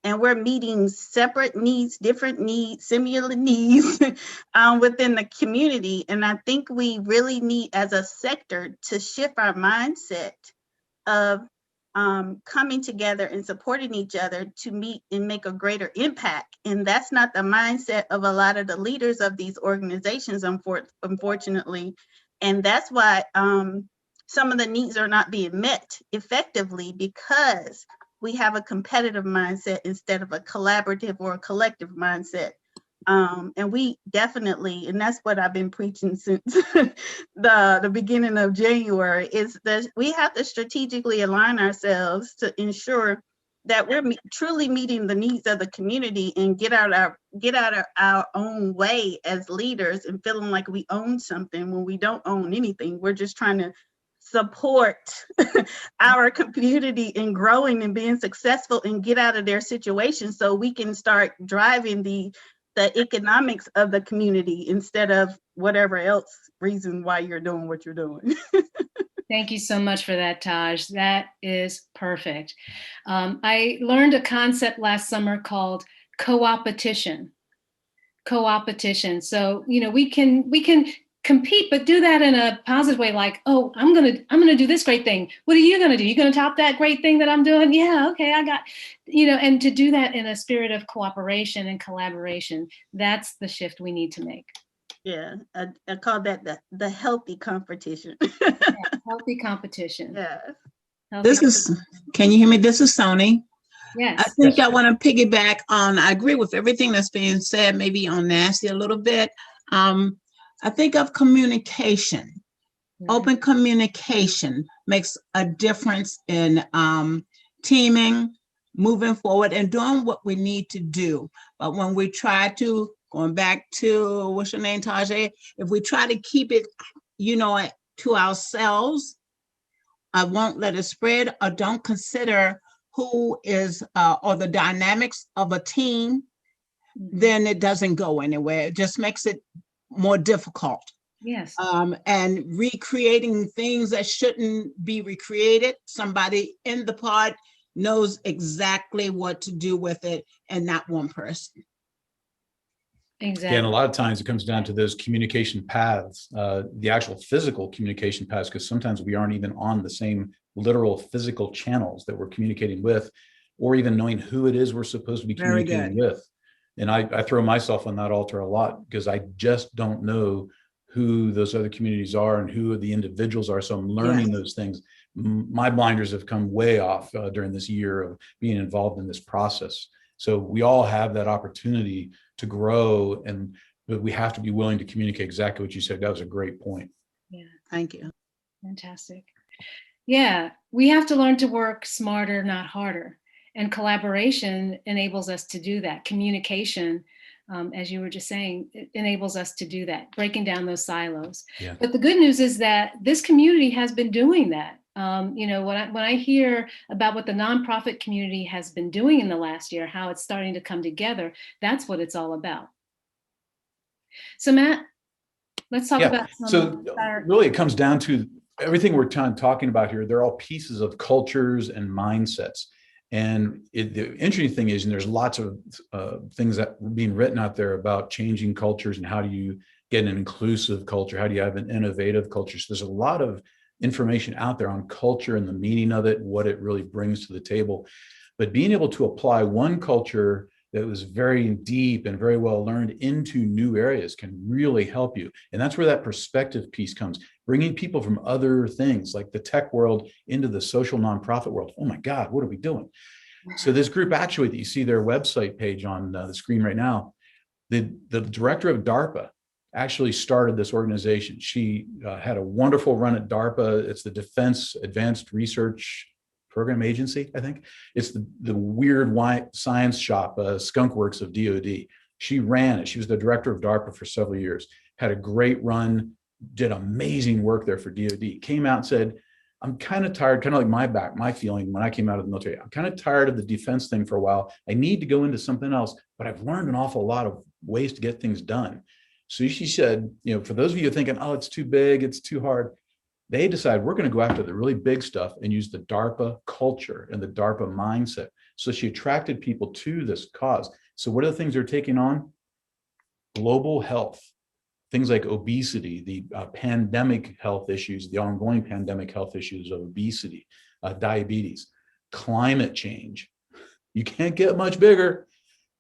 And we're meeting separate needs, different needs, similar needs within the community. And I think we really need, as a sector, to shift our mindset of coming together and supporting each other to meet and make a greater impact. And that's not the mindset of a lot of the leaders of these organizations, unfortunately. And that's why some of the needs are not being met effectively, because we have a competitive mindset instead of a collaborative or a collective mindset. And we definitely, and that's what I've been preaching since the beginning of January, is that we have to strategically align ourselves to ensure that we're truly meeting the needs of the community and get out of our own way as leaders and feeling like we own something when we don't own anything. We're just trying to support our community in growing and being successful and get out of their situation so we can start driving the economics of the community instead of whatever else reason why you're doing what you're doing. Thank you so much for that, Taj. That is perfect. I learned a concept last summer called co-opetition. Co-opetition. So, we can compete, but do that in a positive way. Like, oh, I'm gonna do this great thing. What are you gonna do? You gonna top that great thing that I'm doing? Yeah, okay, I got, and to do that in a spirit of cooperation and collaboration. That's the shift we need to make. Yeah, I call that the healthy competition. Yeah, healthy competition. Yeah. Can you hear me? This is Sony. Yes. I think I want to piggyback on, I agree with everything that's being said, maybe on Nancy a little bit. I think of communication. Open communication makes a difference in teaming, moving forward, and doing what we need to do. But when we try to, going back to, what's your name, Tajay? If we try to keep it, to ourselves, I won't let it spread, or don't consider who is, or the dynamics of a team, then it doesn't go anywhere. It just makes it more difficult. Yes. And recreating things that shouldn't be recreated. Somebody in the pod knows exactly what to do with it, and not one person. Exactly. Again, a lot of times it comes down to those communication paths, the actual physical communication paths, because sometimes we aren't even on the same literal physical channels that we're communicating with, or even knowing who it is we're supposed to be communicating with. And I throw myself on that altar a lot, because I just don't know who those other communities are and who the individuals are. So I'm learning those things. My blinders have come way off during this year of being involved in this process. So we all have that opportunity to grow, but we have to be willing to communicate exactly what you said. That was a great point. Yeah. Thank you. Fantastic. Yeah, we have to learn to work smarter, not harder. And collaboration enables us to do that. Communication, as you were just saying, it enables us to do that, breaking down those silos. Yeah. But the good news is that this community has been doing that. When I hear about what the nonprofit community has been doing in the last year, how it's starting to come together, that's what it's all about. So Matt, let's talk about really it comes down to everything we're talking about here. They're all pieces of cultures and mindsets. And the interesting thing is, and there's lots of things that are being written out there about changing cultures and how do you get an inclusive culture? How do you have an innovative culture? So there's a lot of information out there on culture and the meaning of it, what it really brings to the table. But being able to apply one culture that was very deep and very well learned into new areas can really help you. And that's where that perspective piece comes, bringing people from other things like the tech world into the social nonprofit world. Oh my God, what are we doing? So this group Actuate that you see their website page on the screen right now, the director of DARPA actually started this organization. She had a wonderful run at DARPA. It's the Defense Advanced Research Program Agency, I think. It's the weird science shop, skunk works of DOD. She ran it. She was the director of DARPA for several years, had a great run, did amazing work there for DOD, came out and said, I'm kind of tired, kind of like my feeling when I came out of the military. I'm kind of tired of the defense thing for a while. I need to go into something else, but I've learned an awful lot of ways to get things done. So she said, for those of you thinking, oh, it's too big, it's too hard, they decided we're going to go after the really big stuff and use the DARPA culture and the DARPA mindset. So she attracted people to this cause. So what are the things they're taking on? Global health, things like obesity, the pandemic health issues, the ongoing pandemic health issues of obesity, diabetes. climate change. You can't get much bigger.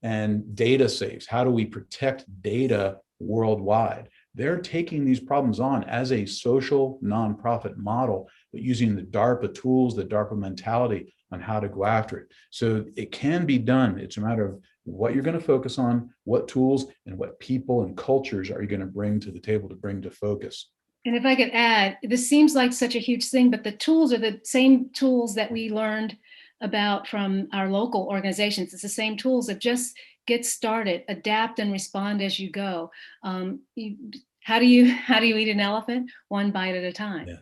And data saves. How do we protect data worldwide? They're taking these problems on as a social nonprofit model, but using the DARPA tools, the DARPA mentality on how to go after it. So it can be done. It's a matter of what you're going to focus on, what tools and what people and cultures are you going to bring to the table to bring to focus. And if I could add, this seems like such a huge thing, but the tools are the same tools that we learned about from our local organizations. It's the same tools that just get started, adapt and respond as you go. How do you eat an elephant? One bite at a time. Yeah.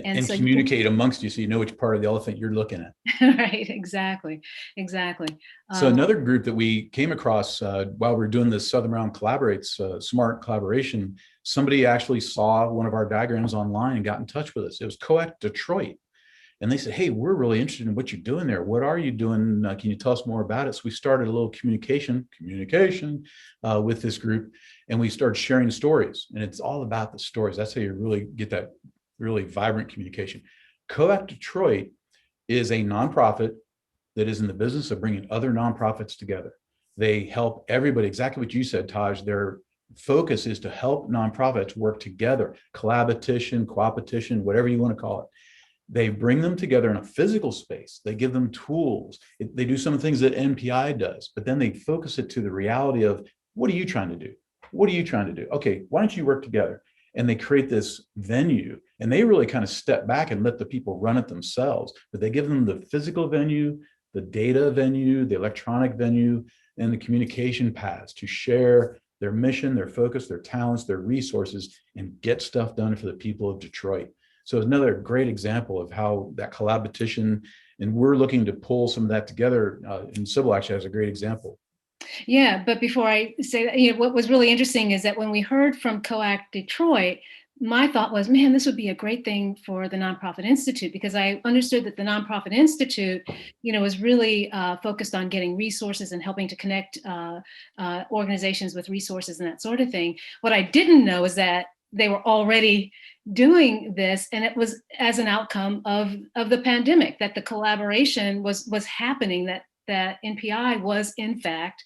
And so communicate amongst you so you know which part of the elephant you're looking at. Right, exactly. So another group that we came across while we were doing this Southern Round Collaborates smart collaboration, somebody actually saw one of our diagrams online and got in touch with us. It was COAC Detroit. And they said, hey, we're really interested in what you're doing there. What are you doing? Can you tell us more about it? So we started a little communication with this group, and we started sharing stories. And it's all about the stories. That's how you really get that really vibrant communication. COAC Detroit is a nonprofit that is in the business of bringing other nonprofits together. They help everybody, exactly what you said, Taj. Their focus is to help nonprofits work together, collaboration, whatever you want to call it. They bring them together in a physical space. They give them tools. They do some of the things that NPI does, but then they focus it to the reality of, what are you trying to do? What are you trying to do? Okay, why don't you work together? And they create this venue, and they really kind of step back and let the people run it themselves. But they give them the physical venue, the data venue, the electronic venue, and the communication paths to share their mission, their focus, their talents, their resources, and get stuff done for the people of Detroit. So it's another great example of how that collaboration, and we're looking to pull some of that together. And Sybil actually has a great example. Yeah, but before I say that, what was really interesting is that when we heard from COAC Detroit, my thought was, man, this would be a great thing for the Nonprofit Institute, because I understood that the Nonprofit Institute, was really focused on getting resources and helping to connect organizations with resources and that sort of thing. What I didn't know is that they were already doing this, and it was as an outcome of the pandemic, that the collaboration was happening, that NPI was in fact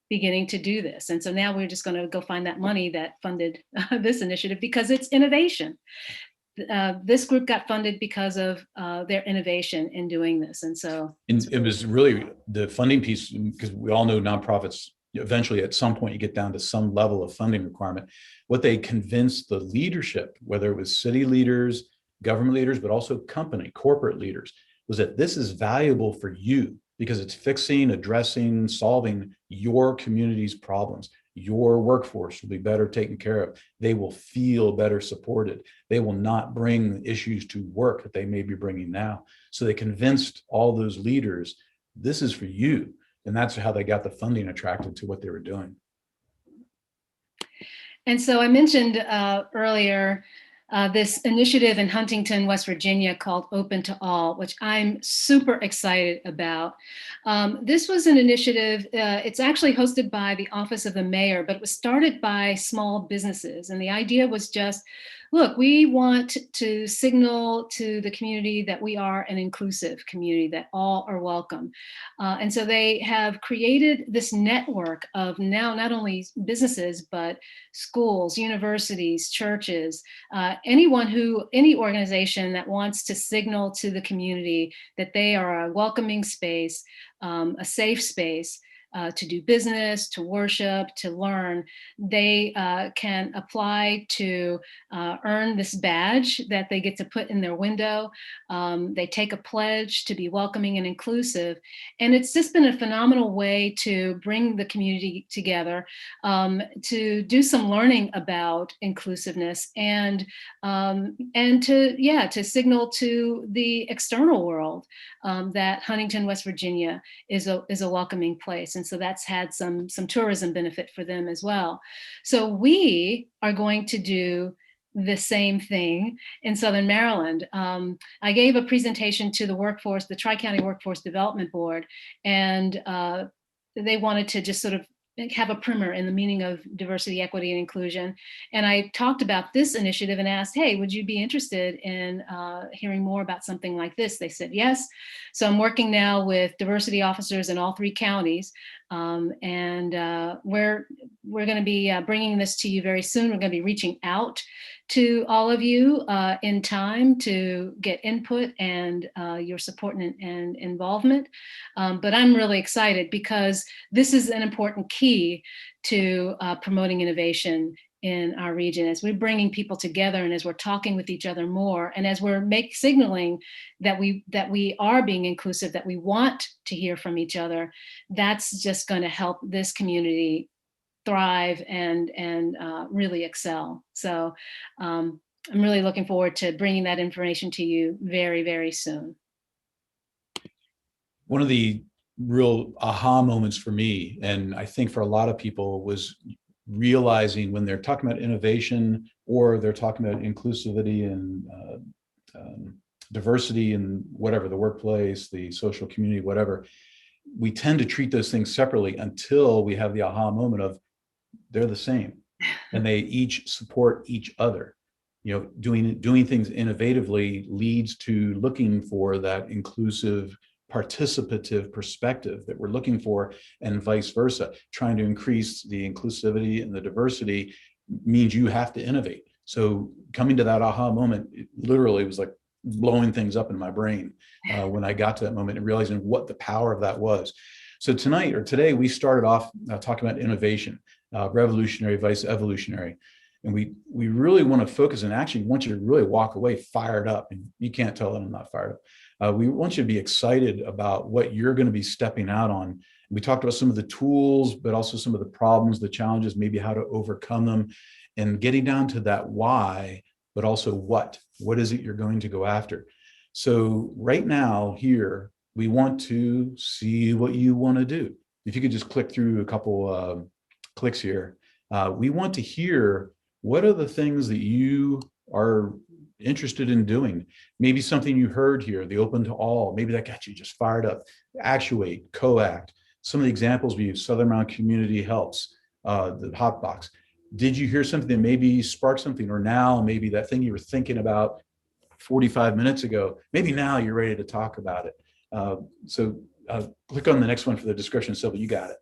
beginning to do this. And so now we're just going to go find that money that funded this initiative, because it's innovation. This group got funded because of their innovation in doing this. And so it was really the funding piece, because we all know nonprofits, eventually at some point you get down to some level of funding requirement. What they convinced the leadership, whether it was city leaders, government leaders, but also corporate leaders, was that this is valuable for you because it's fixing, addressing, solving your community's problems. Your workforce will be better taken care of. They will feel better supported. They will not bring issues to work that they may be bringing now. So they convinced all those leaders, this is for you. And that's how they got the funding attracted to what they were doing. And so I mentioned earlier this initiative in Huntington, West Virginia called Open to All, which I'm super excited about. This was an initiative, it's actually hosted by the Office of the Mayor, but it was started by small businesses. And the idea was just, look, we want to signal to the community that we are an inclusive community, that all are welcome. And so they have created this network of now not only businesses, but schools, universities, churches, any organization that wants to signal to the community that they are a welcoming space, a safe space, to do business, to worship, to learn. They can apply to earn this badge that they get to put in their window. They take a pledge to be welcoming and inclusive. And it's just been a phenomenal way to bring the community together, to do some learning about inclusiveness, and to signal to the external world that Huntington, West Virginia is a welcoming place. And so that's had some tourism benefit for them as well. So we are going to do the same thing in Southern Maryland. I gave a presentation to the Tri-County Workforce Development Board, and they wanted to just sort of have a primer in the meaning of diversity, equity, and inclusion. And I talked about this initiative and asked, hey, would you be interested in hearing more about something like this? They said yes. So I'm working now with diversity officers in all 3 counties. And we're going to be bringing this to you very soon. We're going to be reaching out to all of you in time to get input and your support and involvement. But I'm really excited because this is an important key to promoting innovation in our region, as we're bringing people together and as we're talking with each other more, and as we're signaling that we are being inclusive, that we want to hear from each other. That's just going to help this community thrive and really excel. So I'm really looking forward to bringing that information to you very, very soon. One of the real aha moments for me, and I think for a lot of people, was realizing when they're talking about innovation or they're talking about inclusivity and diversity and whatever, the workplace, the social community, whatever, we tend to treat those things separately until we have the aha moment of they're the same and they each support each other. You know, doing things innovatively leads to looking for that inclusive, participative perspective that we're looking for, and vice versa. Trying to increase the inclusivity and the diversity means you have to innovate. So coming to that aha moment, it literally was like blowing things up in my brain when I got to that moment and realizing what the power of that was. So today we started off talking about innovation, revolutionary vice evolutionary. And we really want to focus and actually want you to really walk away fired up. And you can't tell that I'm not fired up. We want you to be excited about what you're going to be stepping out on. We talked about some of the tools, but also some of the problems, the challenges, maybe how to overcome them, and getting down to that why, but also what is it you're going to go after? So right now here, we want to see what you want to do. If you could just click through a couple clicks here. We want to hear, what are the things that you are interested in doing? Maybe something you heard here, the open to all, maybe that got you just fired up. Actuate, co-act. Some of the examples we use, Southern Maryland Community Helps, the Hotbox. Did you hear something that maybe sparked something, or now maybe that thing you were thinking about 45 minutes ago, maybe now you're ready to talk about it. So click on the next one for the description, Sylvia, you got it.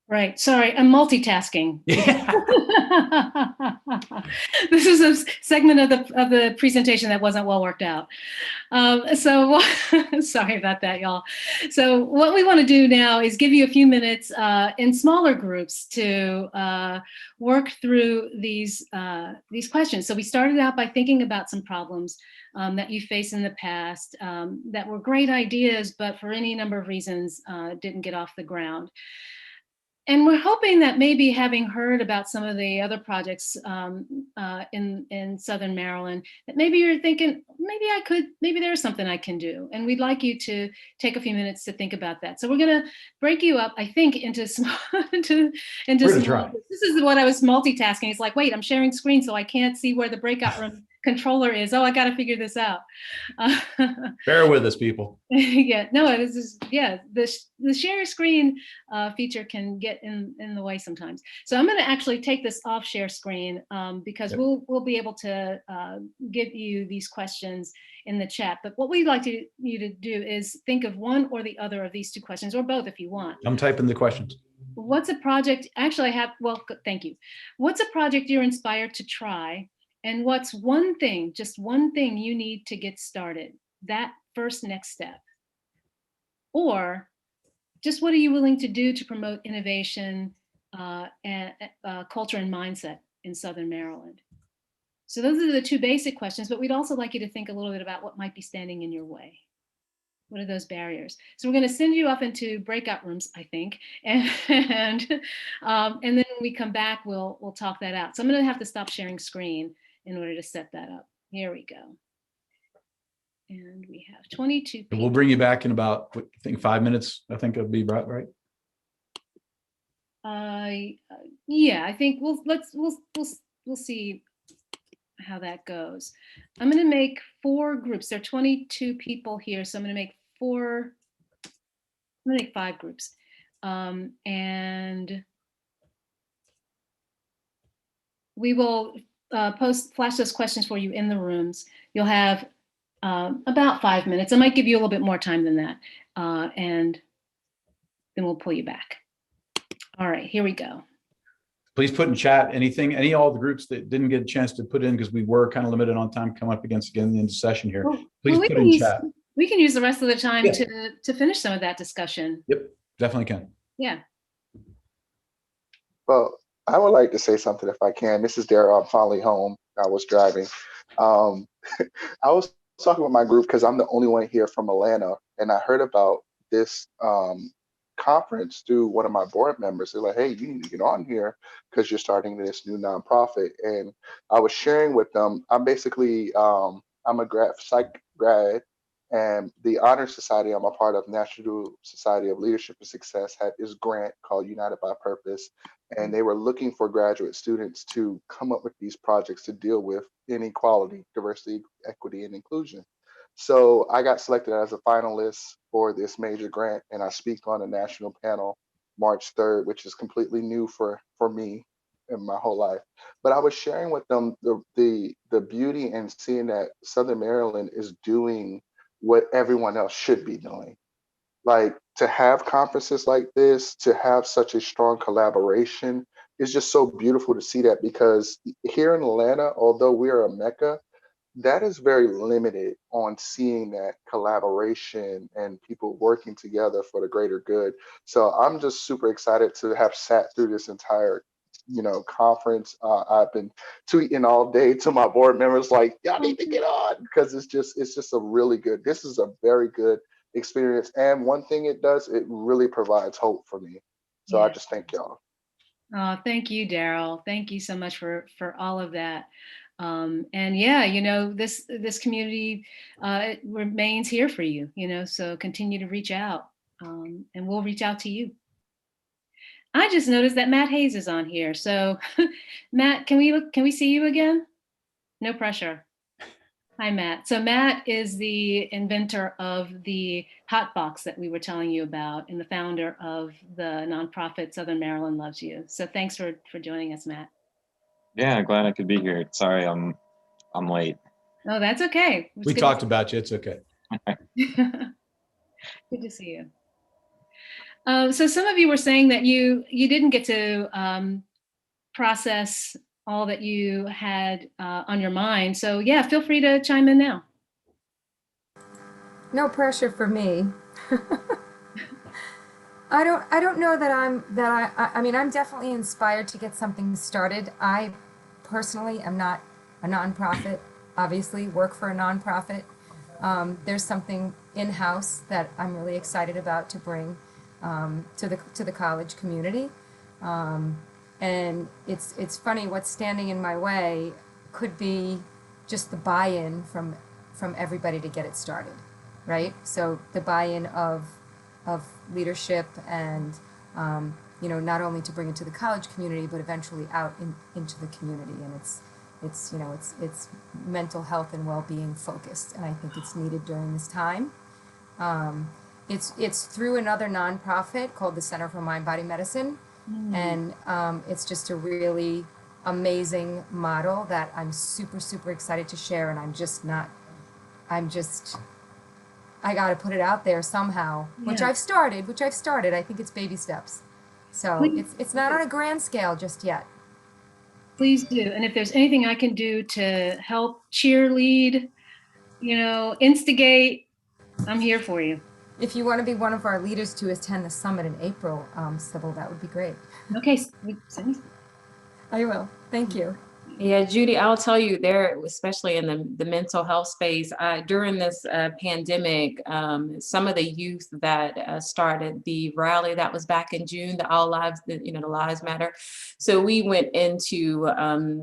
Right. Sorry, I'm multitasking. Yeah. This is a segment of the presentation that wasn't well worked out. So sorry about that, y'all. So what we want to do now is give you a few minutes in smaller groups to work through these questions. So we started out by thinking about some problems that you faced in the past that were great ideas, but for any number of reasons didn't get off the ground. And we're hoping that maybe, having heard about some of the other projects in Southern Maryland, that maybe you're thinking, maybe there's something I can do. And we'd like you to take a few minutes to think about that. So we're going to break you up, I think, into small, into small. This is what I was multitasking. It's like, wait, I'm sharing screen, so I can't see where the breakout room controller is. Oh, I got to figure this out. Bear with us, people. Yeah, no, it is just, yeah, the share screen feature can get in the way sometimes. So I'm going to actually take this off share screen because we'll be able to give you these questions in the chat. But what we'd like you to do is think of one or the other of these two questions, or both if you want. I'm typing the questions. What's a project? Actually, thank you. What's a project you're inspired to try? And what's one thing, just one thing you need to get started? That first next step. Or just what are you willing to do to promote innovation and culture and mindset in Southern Maryland? So those are the two basic questions, but we'd also like you to think a little bit about what might be standing in your way. What are those barriers? So we're going to send you up into breakout rooms, I think, and then when we come back, we'll talk that out. So I'm going to have to stop sharing screen in order to set that up. Here we go. And we have 22 people. We'll bring you back in about, I think, 5 minutes. I think it'll be right. Yeah, I think we'll see how that goes. I'm going to make 4 groups. There are 22 people here, so I'm going to make 5 groups. And we will flash those questions for you in the rooms. You'll have about 5 minutes. I might give you a little bit more time than that. And then we'll pull you back. All right, here we go. Please put in chat all the groups that didn't get a chance to put in, because we were kind of limited on time coming up against again the end of session here. Please put in chat. We can use the rest of the time Yeah. to finish some of that discussion. Yep, definitely can. Yeah. Well, I would like to say something if I can. This is Daryl. I'm finally home. I was driving. I was talking with my group because I'm the only one here from Atlanta, and I heard about this conference through one of my board members. They're like, hey, you need to get on here because you're starting this new nonprofit. And I was sharing with them, I'm basically, I'm a psych grad, and the Honor Society I'm a part of, National Society of Leadership and Success, had this grant called United by Purpose. And they were looking for graduate students to come up with these projects to deal with inequality, diversity, equity, and inclusion. So I got selected as a finalist for this major grant, and I speak on a national panel March 3rd, which is completely new for me in my whole life. But I was sharing with them the beauty in seeing that Southern Maryland is doing what everyone else should be doing. Like, to have conferences like this, to have such a strong collaboration, is just so beautiful to see that, because here in Atlanta, although we are a mecca, that is very limited on seeing that collaboration and people working together for the greater good. So I'm just super excited to have sat through this entire, conference. I've been tweeting all day to my board members like, y'all need to get on, because it's just this is a very good experience. And one thing it does, it really provides hope for me. So Yeah. I just thank y'all. Oh, thank you, Daryl. Thank you so much for all of that. And yeah, this community remains here for you, so continue to reach out, and we'll reach out to you. I just noticed that Matt Hayes is on here. So Matt, can we see you again? No pressure. Hi, Matt. So Matt is the inventor of the hot box that we were telling you about, and the founder of the nonprofit Southern Maryland Loves You. So thanks for joining us, Matt. Yeah, glad I could be here. Sorry, I'm late. No, that's okay. We talked about you. It's okay. Good to see you. So some of you were saying that you didn't get to process all that you had on your mind. So yeah, feel free to chime in now. No pressure for me. I don't know that I mean, I'm definitely inspired to get something started. I personally am not a nonprofit, obviously work for a nonprofit. There's something in-house that I'm really excited about to bring to the college community. And it's funny, what's standing in my way could be just the buy-in from everybody to get it started, right? So the buy-in of leadership and not only to bring it to the college community, but eventually out into the community. And it's mental health and well-being focused, and I think it's needed during this time. It's through another nonprofit called the Center for Mind Body Medicine. And it's just a really amazing model that I'm super, super excited to share. And I got to put it out there somehow, which I've started. I think it's baby steps. So it's not on a grand scale just yet. Please do. And if there's anything I can do to help cheerlead, instigate, I'm here for you. If you want to be one of our leaders to attend the summit in April, Sybil, that would be great. Okay, I will. Thank you. Yeah, Judy, I'll tell you there, especially in the mental health space, during this pandemic, some of the youth that started the rally that was back in June, the All Lives, the Lives Matter. So we went into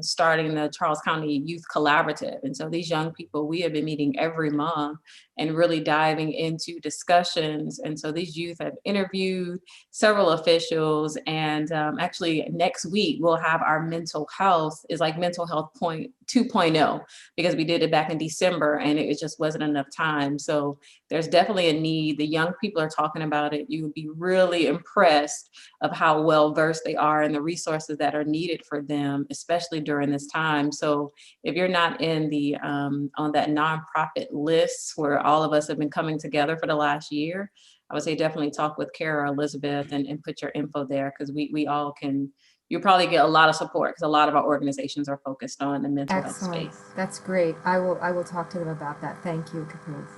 starting the Charles County Youth Collaborative. And so these young people, we have been meeting every month and really diving into discussions. And so these youth have interviewed several officials, and actually next week we'll have our mental health is like mental health 2.0, because we did it back in December and it just wasn't enough time. So there's definitely a need. The young people are talking about it. You would be really impressed of how well versed they are and the resources that are needed for them, especially during this time. So if you're not in the on that nonprofit list where all of us have been coming together for the last year, I would say definitely talk with Kara or Elizabeth and put your info there, because we all can, you'll probably get a lot of support, because a lot of our organizations are focused on the mental health Excellent. space. That's great. I will talk to them about that. Thank you, Caprice.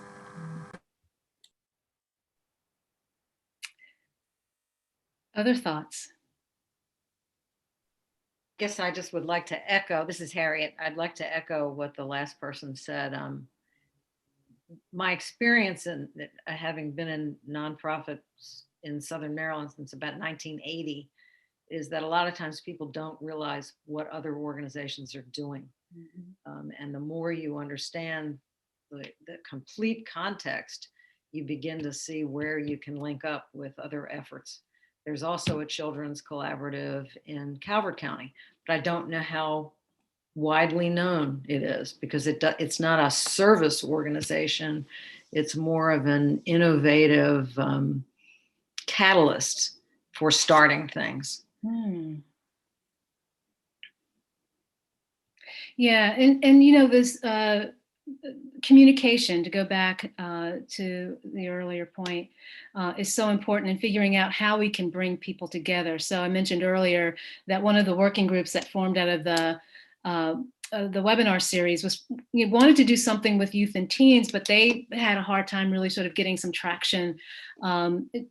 Other thoughts? Guess I just would like to echo, this is Harriet. I'd like to echo what the last person said. My experience in having been in nonprofits in Southern Maryland since about 1980 is that a lot of times people don't realize what other organizations are doing. And the more you understand the complete context, you begin to see where you can link up with other efforts. There's also a children's collaborative in Calvert County, but I don't know how widely known it is, because it's not a service organization. It's more of an innovative catalyst for starting things. Yeah, and you know, this communication, to go back to the earlier point, is so important in figuring out how we can bring people together. So I mentioned earlier that one of the working groups that formed out of the webinar series was, you wanted to do something with youth and teens, but they had a hard time really sort of getting some traction,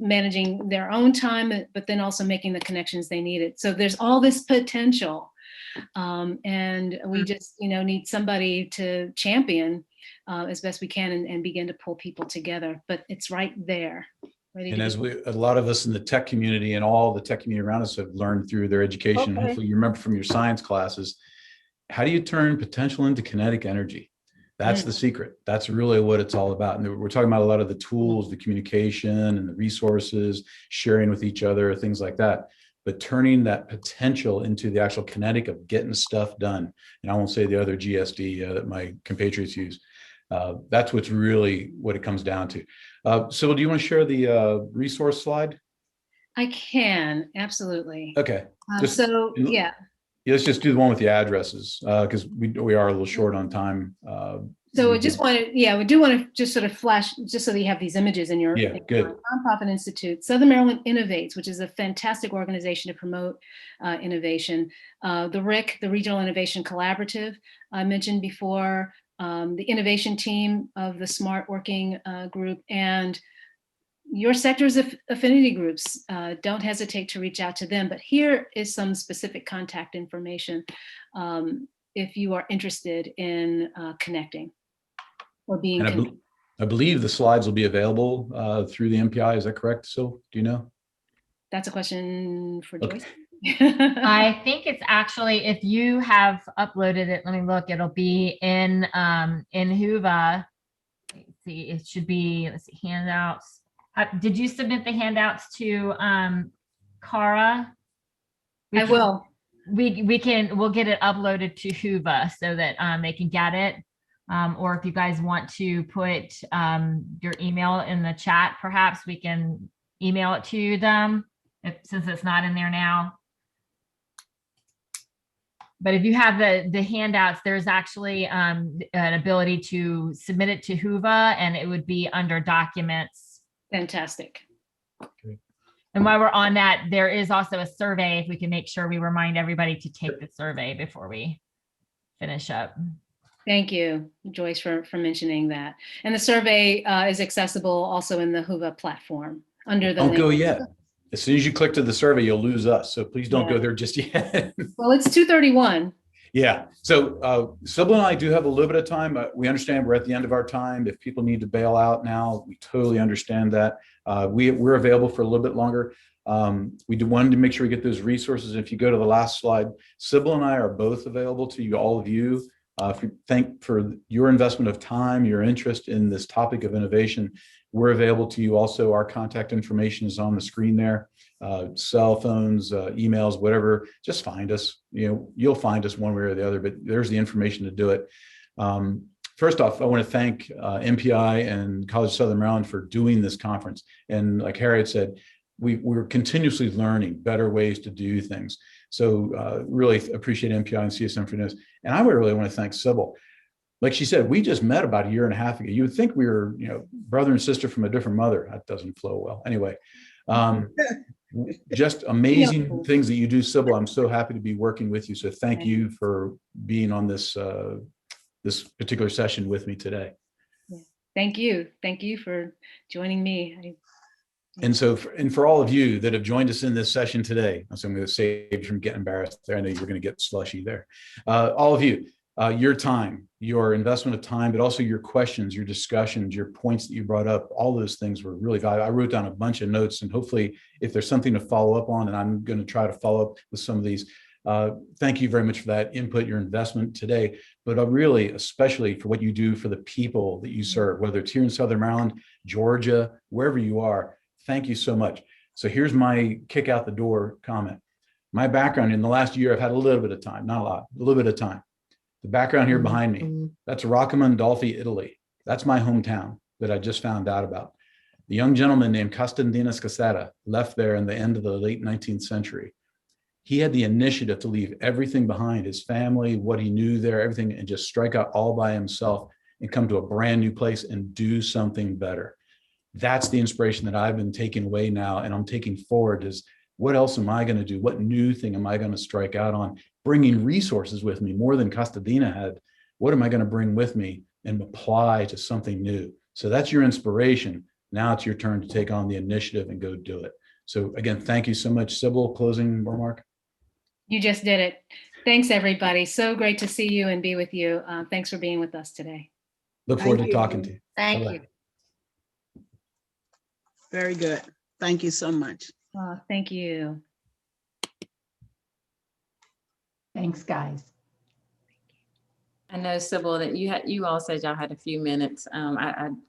managing their own time, but then also making the connections they needed. So there's all this potential. And we just, need somebody to champion as best we can and begin to pull people together. But it's right there. And as a lot of us in the tech community and all the tech community around us have learned through their education, hopefully you remember from your science classes, how do you turn potential into kinetic energy? That's the secret. That's really what it's all about. And we're talking about a lot of the tools, the communication and the resources, sharing with each other, things like that. But turning that potential into the actual kinetic of getting stuff done. And I won't say the other GSD that my compatriots use. That's what's really what it comes down to. Sybil, do you want to share the resource slide? I can, absolutely. Okay. Yeah. Let's just do the one with the addresses, because we are a little short on time. So we just wanted, we do want to just sort of flash, just so that you have these images in your, nonprofit institute. Southern Maryland Innovates, which is a fantastic organization to promote innovation. The RIC, the Regional Innovation Collaborative, I mentioned before, the innovation team of the Smart Working group, and your sector's affinity groups. Don't hesitate to reach out to them. But here is some specific contact information if you are interested in connecting or being connected. I believe the slides will be available through the MPI. Is that correct? So do you know? That's a question for Joyce. I think it's actually, if you have uploaded it, let me look, it'll be in Whova. Let's see, it should be, let's see, handouts. Did you submit the handouts to Cara? I will. We'll get it uploaded to Whova so that they can get it. Or if you guys want to put your email in the chat, perhaps we can email it to them since it's not in there now. But if you have the handouts, there's actually an ability to submit it to Whova, and it would be under documents. Fantastic. Okay. And while we're on that, there is also a survey. If we can make sure we remind everybody to take the survey before we finish up. Thank you, Joyce, for mentioning that. And the survey is accessible also in the Whova platform under the Don't link. go yet. As soon as you click to the survey, you'll lose us. So please don't go there just yet. Well, it's 2:31. Yeah. So Sybil and I do have a little bit of time. We understand we're at the end of our time. If people need to bail out now, we totally understand that. We're available for a little bit longer. We wanted to make sure we get those resources. If you go to the last slide, Sybil and I are both available to you, all of you, Thank for your investment of time, your interest in this topic of innovation. We're available to you. Also, our contact information is on the screen there. Cell phones, emails, whatever, just find us. You'll find us one way or the other, but there's the information to do it. First off, I want to thank MPI and College of Southern Maryland for doing this conference. And like Harriet said, we're continuously learning better ways to do things. So really appreciate MPI and CSM for this. And I would really want to thank Sybil. Like she said, we just met about a year and a half ago. You would think we were, brother and sister from a different mother. That doesn't flow well. Anyway, just amazing things that you do, Sybil. I'm so happy to be working with you. So thank you for being on this this particular session with me today. Thank you. Thank you for joining me. And so, for all of you that have joined us in this session today, so I'm going to save you from getting embarrassed there. I know you're going to get slushy there. All of you, your time, your investment of time, but also your questions, your discussions, your points that you brought up, all those things were really valuable. I wrote down a bunch of notes, and hopefully if there's something to follow up on, and I'm going to try to follow up with some of these, thank you very much for that input, your investment today, but really, especially for what you do for the people that you serve, whether it's here in Southern Maryland, Georgia, wherever you are. Thank you so much. So here's my kick out the door comment. My background in the last year, I've had a little bit of time, not a lot, a little bit of time. The background here behind me, that's Rocamondolfi, Italy. That's my hometown that I just found out about. The young gentleman named Costandino Scassetta left there in the end of the late 19th century. He had the initiative to leave everything behind, his family, what he knew there, everything, and just strike out all by himself and come to a brand new place and do something better. That's the inspiration that I've been taking away now, and I'm taking forward is what else am I going to do? What new thing am I going to strike out on? Bringing resources with me more than Costandina had. What am I going to bring with me and apply to something new? So that's your inspiration. Now it's your turn to take on the initiative and go do it. So again, thank you so much. Sybil, closing remark. You just did it. Thanks, everybody. So great to see you and be with you. Thanks for being with us today. Look forward to talking to you. Thank Bye-bye. you. Very good. Thank you so much. Thank you. Thanks, guys. I know, Sybil, that you all said y'all had a few minutes.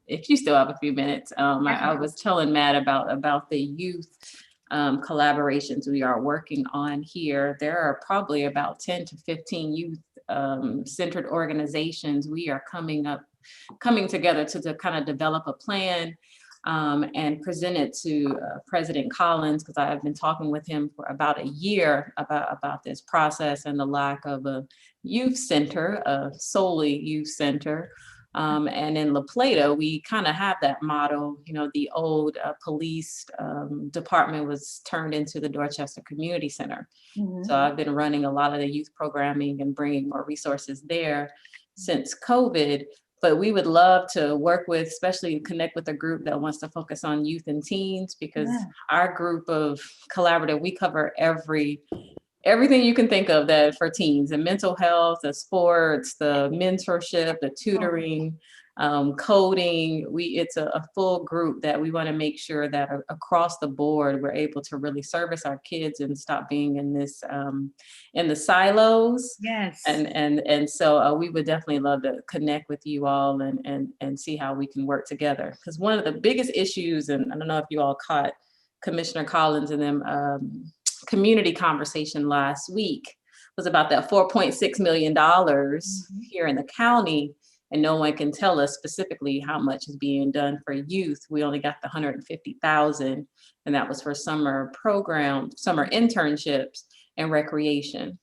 If you still have a few minutes, I was telling Matt about the youth collaborations we are working on here. There are probably about 10 to 15 youth centered organizations. We are coming together to kind of develop a plan and present it to President Collins, because I've been talking with him for about a year about this process and the lack of a youth center, a solely youth center. And in La Plata, we kind of have that model. The old police department was turned into the Dorchester Community Center. Mm-hmm. So I've been running a lot of the youth programming and bringing more resources there since COVID. But we would love to work with, especially connect with a group that wants to focus on youth and teens, because our group of collaborative, we cover everything you can think of that for teens, the mental health, the sports, the mentorship, the tutoring, coding. It's a full group that we want to make sure that across the board, we're able to really service our kids and stop being in this, in the silos. Yes. And so we would definitely love to connect with you all and see how we can work together. Because one of the biggest issues, and I don't know if you all caught Commissioner Collins and them, community conversation last week, was about that $4.6 million here in the county, and no one can tell us specifically how much is being done for youth. We only got the $150,000, and that was for summer programs, summer internships, and recreation.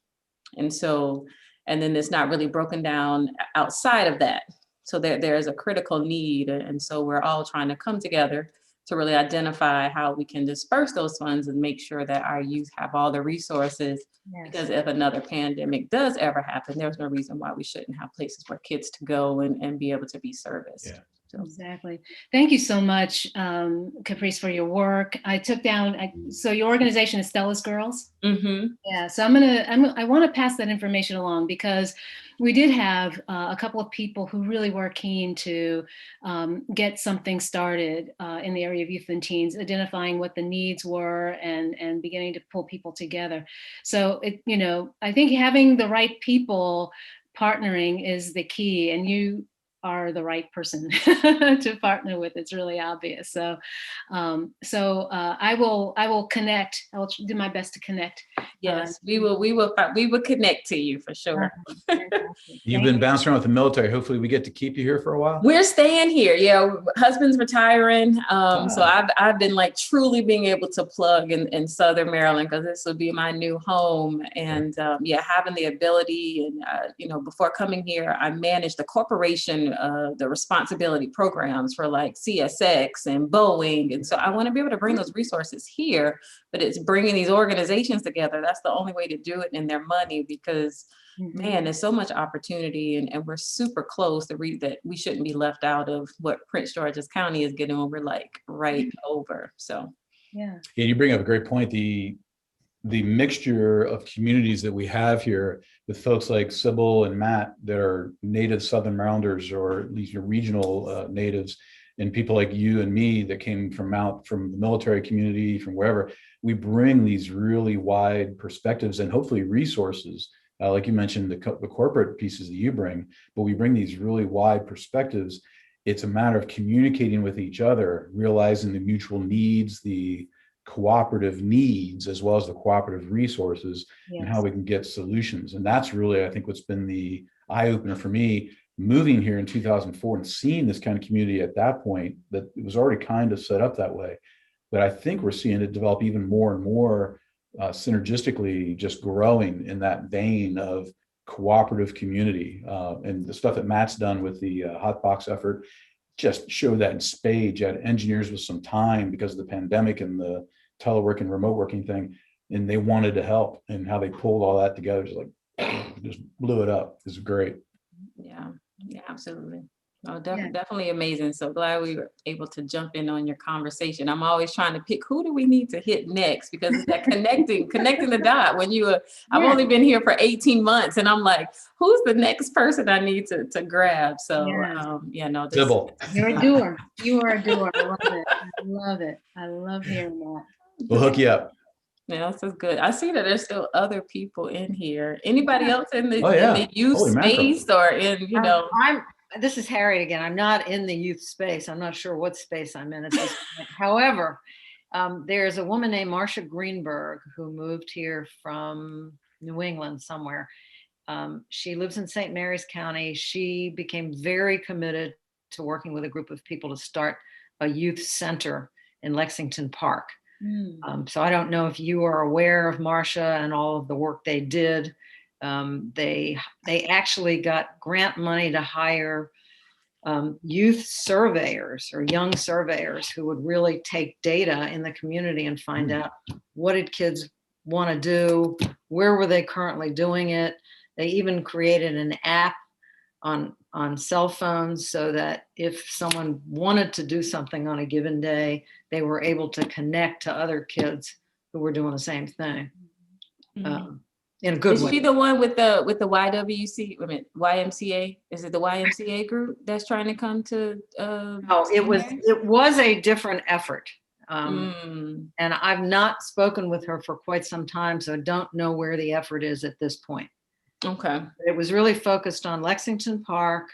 And then it's not really broken down outside of that. So there's a critical need, and so we're all trying to come together to really identify how we can disperse those funds and make sure that our youth have all the resources. Yes. Because if another pandemic does ever happen, there's no reason why we shouldn't have places for kids to go and be able to be serviced. Yeah. So. Exactly. Thank you so much, Caprice, for your work. I took down, so your organization is Stella's Girls? Mm-hmm. Yeah, so I want to pass that information along, because we did have a couple of people who really were keen to get something started in the area of youth and teens, identifying what the needs were and beginning to pull people together. So, I think having the right people partnering is the key, and you are the right person to partner with. It's really obvious. So, I will connect. I will do my best to connect. Yes, we will connect to you for sure. You've been bouncing around with the military. Hopefully we get to keep you here for a while. We're staying here. Yeah, husband's retiring. So I've been like truly being able to plug in Southern Maryland, because this will be my new home. And yeah, having the ability, and you know, before coming here, I managed the corporation, the responsibility programs for like CSX and Boeing. And so I want to be able to bring those resources here, but it's bringing these organizations together. That's the only way to do it in their money, because man, there's so much opportunity, and we're super close to read that we shouldn't be left out of what Prince George's County is getting over, like right over. So yeah, you bring up a great point. The mixture of communities that we have here with folks like Sybil and Matt that are native Southern Marylanders, or at least your regional natives, and people like you and me that came from the military community, from wherever, we bring these really wide perspectives and hopefully resources. Like you mentioned, the corporate pieces that you bring, but we bring these really wide perspectives. It's a matter of communicating with each other, realizing the mutual needs, the cooperative needs, as well as the cooperative resources, and how we can get solutions. And that's really, I think, what's been the eye opener for me, moving here in 2004 and seeing this kind of community at that point, that it was already kind of set up that way. But I think we're seeing it develop even more and more synergistically, just growing in that vein of cooperative community. And the stuff that Matt's done with the Hotbox effort just showed that in spades. You had engineers with some time because of the pandemic and the telework and remote working thing, and they wanted to help, and how they pulled all that together, just blew it up. It was great. Yeah, absolutely. Oh, definitely amazing. So glad we were able to jump in on your conversation. I'm always trying to pick, who do we need to hit next? Because it's that connecting the dot. When I've only been here for 18 months, and I'm like, who's the next person I need to grab? So Sybil. You're a doer. You are a doer. I love it. I love it. I love hearing that. We'll hook you up. Yeah, this is good. I see that there's still other people in here. Anybody else in the youth space, or in, This is Harriet again. I'm not in the youth space. I'm not sure what space I'm in at this point. However, there's a woman named Marcia Greenberg who moved here from New England somewhere. She lives in St. Mary's County. She became very committed to working with a group of people to start a youth center in Lexington Park. So I don't know if you are aware of Marcia and all of the work they did. They actually got grant money to hire youth surveyors or young surveyors who would really take data in the community and find out, what did kids want to do, where were they currently doing it. They even created an app on cell phones, so that if someone wanted to do something on a given day, they were able to connect to other kids who were doing the same thing. In a good way. Is she the one with the YMCA? Is it the YMCA group that's trying to come to? No, it was a different effort. And I've not spoken with her for quite some time, so I don't know where the effort is at this point. Okay. It was really focused on Lexington Park.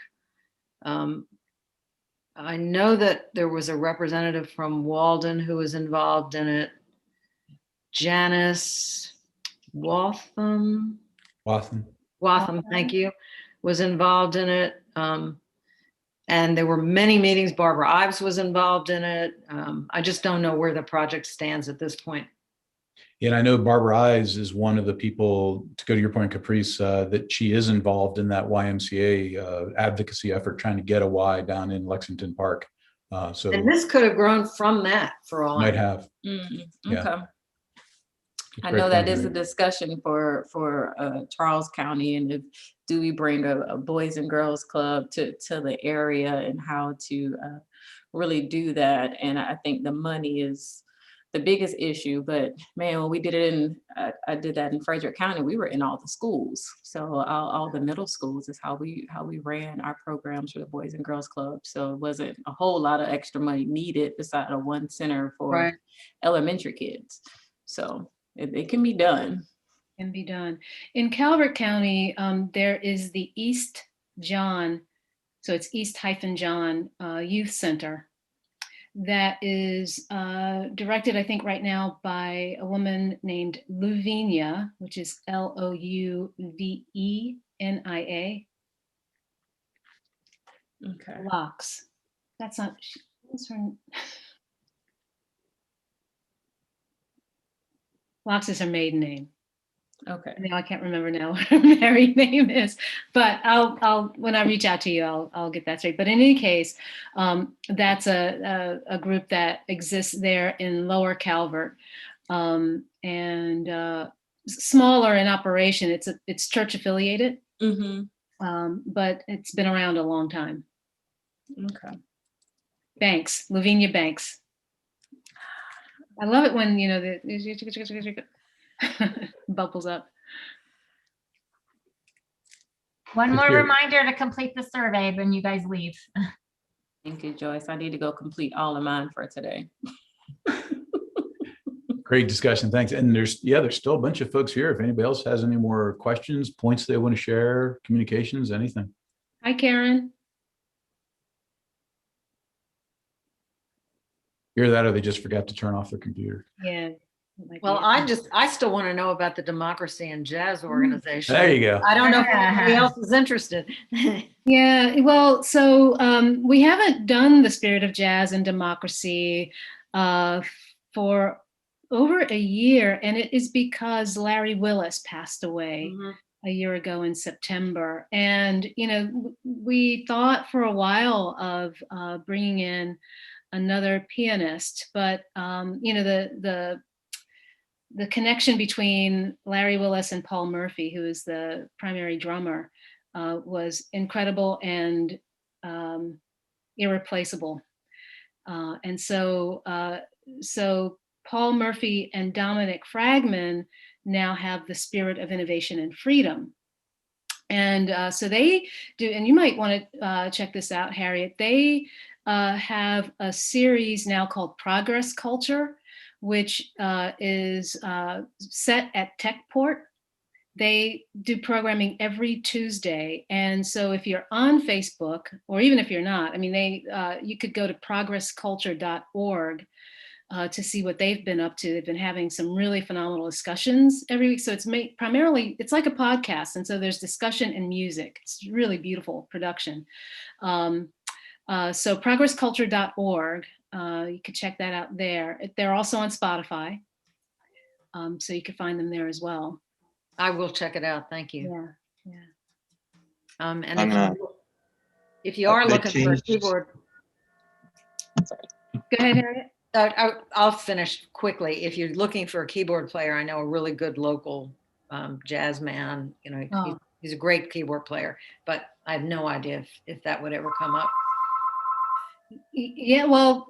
I know that there was a representative from Walden who was involved in it. Janice Waltham, thank you, was involved in it. And there were many meetings. Barbara Ives was involved in it. I just don't know where the project stands at this point. And I know Barbara Ives is one of the people, to go to your point, Caprice, that she is involved in that YMCA advocacy effort, trying to get a Y down in Lexington Park. And this could have grown from that, for all might have. Okay. Yeah. I know that is a discussion for Charles County, and if do we bring a Boys and Girls Club to the area, and how to really do that. And I think the money is the biggest issue, but man, when we did it I did that in Frederick County, we were in all the schools. So all the middle schools is how we ran our programs for the Boys and Girls Club. So it wasn't a whole lot of extra money needed beside a one center for elementary kids. So it can be done. Can be done. In Calvert County, there is the East John, so it's East-John Youth Center that is directed, I think, right now by a woman named Louvenia, which is Louvenia. Okay. Locks. That's not. What's her? Locks is her maiden name. Okay. Now I can't remember now what her married name is, but I'll when I reach out to you, I'll get that straight. But in any case, that's a group that exists there in Lower Calvert, and smaller in operation. It's church affiliated, but it's been around a long time. Okay. Banks, Lavinia Banks. I love it when bubbles up. One Good more here. reminder to complete the survey when you guys leave. Thank you, Joyce. I need to go complete all of mine for today. Great discussion. Thanks. And there's still a bunch of folks here. If anybody else has any more questions, points they want to share, communications, anything. Hi, Karen. Hear that, or they just forgot to turn off their computer. Yeah. Well, I still want to know about the Democracy and Jazz organization. There you go. I don't know if anybody else is interested. Yeah, well, so we haven't done the Spirit of Jazz and Democracy for over a year, and it is because Larry Willis passed away a year ago in September. And, we thought for a while of bringing in another pianist, but, the connection between Larry Willis and Paul Murphy, who is the primary drummer, was incredible and irreplaceable. And so Paul Murphy and Dominic Fragman now have the Spirit of Innovation and Freedom. And so they do, and you might want to check this out, Harriet. They have a series now called Progress Culture, which is set at Techport. They do programming every Tuesday. And so if you're on Facebook, or even if you're not, I mean, you could go to progressculture.org to see what they've been up to. They've been having some really phenomenal discussions every week. So it's primarily, it's like a podcast. And so there's discussion and music. It's really beautiful production. So progressculture.org, you could check that out there. They're also on Spotify. So you can find them there as well. I will check it out. Thank you. Yeah. And if you are looking for a keyboard. Go ahead, Harriet. I'll finish quickly. If you're looking for a keyboard player, I know a really good local jazz man. He's a great keyboard player, but I have no idea if that would ever come up. Yeah, well,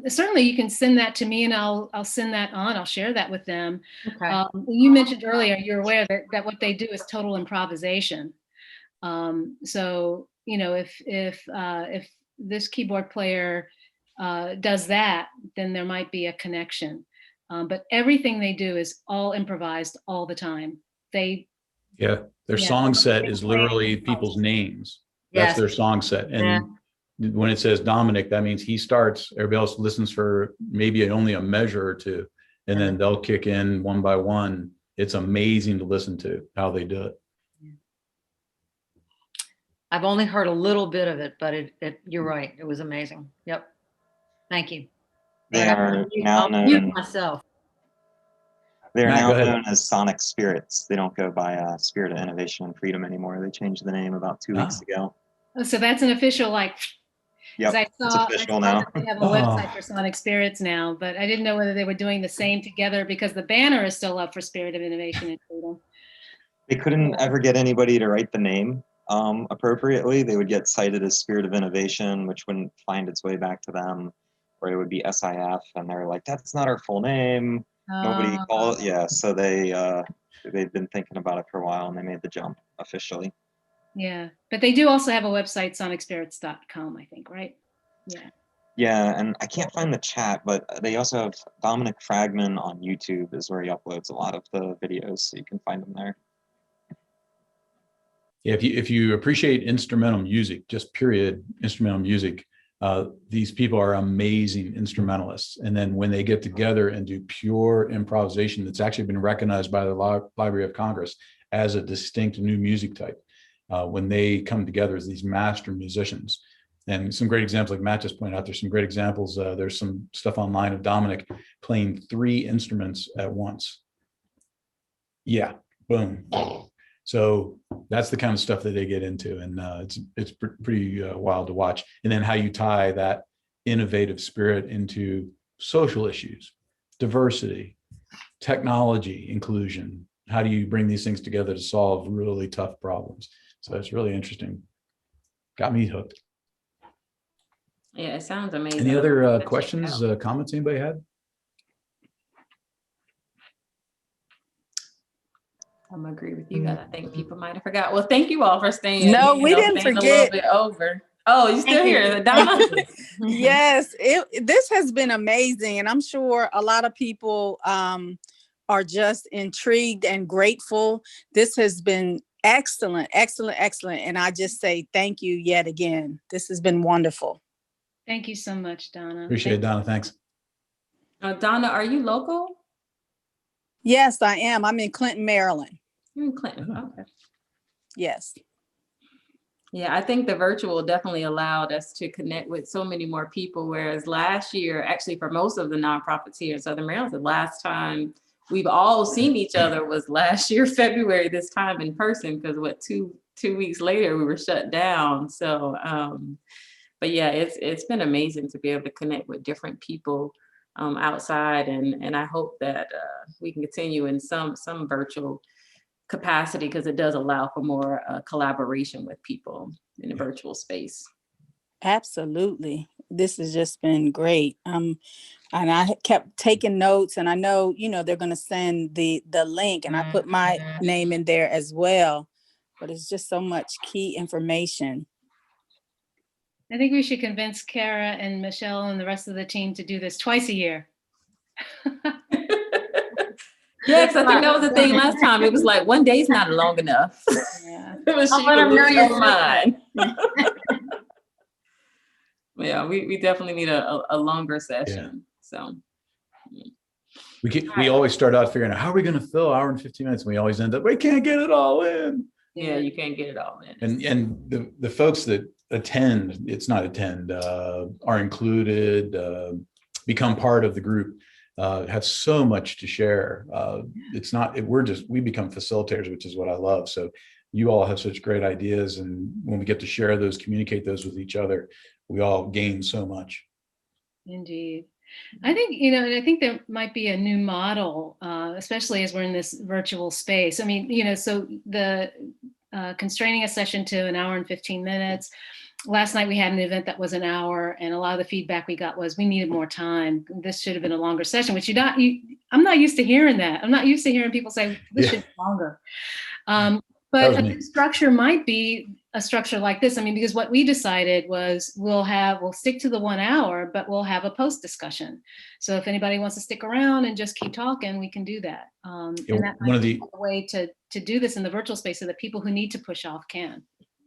certainly you can send that to me and I'll send that on. I'll share that with them. Okay. You mentioned earlier, you're aware that what they do is total improvisation. So, if this keyboard player does that, then there might be a connection. But everything they do is all improvised all the time. Their song set is literally people's names. That's their song set. And when it says Dominic, that means he starts, everybody else listens for maybe only a measure or two, and then they'll kick in one by one. It's amazing to listen to how they do it. I've only heard a little bit of it, but you're right. It was amazing. Yep. Thank you. They are now known myself. They are now known as Sonic Spirits. They don't go by Spirit of Innovation and Freedom anymore. They changed the name about 2 weeks ago. So that's an official, Yep, it's official now. They have a website for Sonic Spirits now, but I didn't know whether they were doing the same together because the banner is still up for Spirit of Innovation and Freedom. They couldn't ever get anybody to write the name appropriately. They would get cited as Spirit of Innovation, which wouldn't find its way back to them, or it would be SIF, and they're like, that's not our full name. Nobody called. Yeah, so they've been thinking about it for a while, and they made the jump officially. Yeah, but they do also have a website, sonicspirits.com, I think, right? Yeah. Yeah, and I can't find the chat, but they also have Dominic Fragman on YouTube is where he uploads a lot of the videos, so you can find them there. Yeah, if you appreciate instrumental music, just period instrumental music, these people are amazing instrumentalists. And then when they get together and do pure improvisation, that's actually been recognized by the Library of Congress as a distinct new music type. When they come together as these master musicians. And some great examples, like Matt just pointed out, there's some great examples. There's some stuff online of Dominic playing 3 instruments at once. Yeah, boom. So that's the kind of stuff that they get into, and it's pretty wild to watch. And then how you tie that innovative spirit into social issues, diversity, technology, inclusion. How do you bring these things together to solve really tough problems? So it's really interesting. Got me hooked. Yeah, it sounds amazing. Any other questions, comments anybody had? I'm gonna agree with you. I think people might have forgot. Well, thank you all for staying. No, we didn't staying forget. A little bit over. Oh, you still here, Donna? Yes, this has been amazing, and I'm sure a lot of people are just intrigued and grateful. This has been excellent, excellent, excellent, and I just say thank you yet again. This has been wonderful. Thank you so much, Donna. Appreciate it, Donna. Thanks. Donna, are you local? Yes, I am. I'm in Clinton, Maryland. In Clinton, okay. Yes. Yeah, I think the virtual definitely allowed us to connect with so many more people, whereas last year, actually for most of the nonprofits here in Southern Maryland, the last time we've all seen each other was last year, February, this time in person, because what, two weeks later we were shut down. So, but yeah, it's been amazing to be able to connect with different people outside, and I hope that we can continue in some virtual capacity, because it does allow for more collaboration with people in a virtual space. Absolutely. This has just been great. And I kept taking notes, and I know, they're going to send the link, and I put my name in there as well, but it's just so much key information. I think we should convince Kara and Michelle and the rest of the team to do this twice a year. Yeah, because I think that was the thing last time. It was like one day's not long enough. Yeah. It was I'll let them know you're mine. Yeah, we definitely need a longer session. Yeah. So we always start out figuring out how are we going to fill an hour and 15 minutes, and we always end up, we can't get it all in. Yeah, you can't get it all in. And the folks that attend, are included, become part of the group, have so much to share. We become facilitators, which is what I love. So you all have such great ideas, and when we get to share those, communicate those with each other, we all gain so much. Indeed. I think, I think there might be a new model, especially as we're in this virtual space. I mean, so the constraining a session to an hour and 15 minutes. Last night we had an event that was an hour, and a lot of the feedback we got was we needed more time. This should have been a longer session, which I'm not used to hearing that. I'm not used to hearing people say this should be longer. But a structure might be a structure like this. I mean, because what we decided was we'll stick to the 1 hour, but we'll have a post discussion. So if anybody wants to stick around and just keep talking, we can do that. And that might be a way to do this in the virtual space so that people who need to push off can.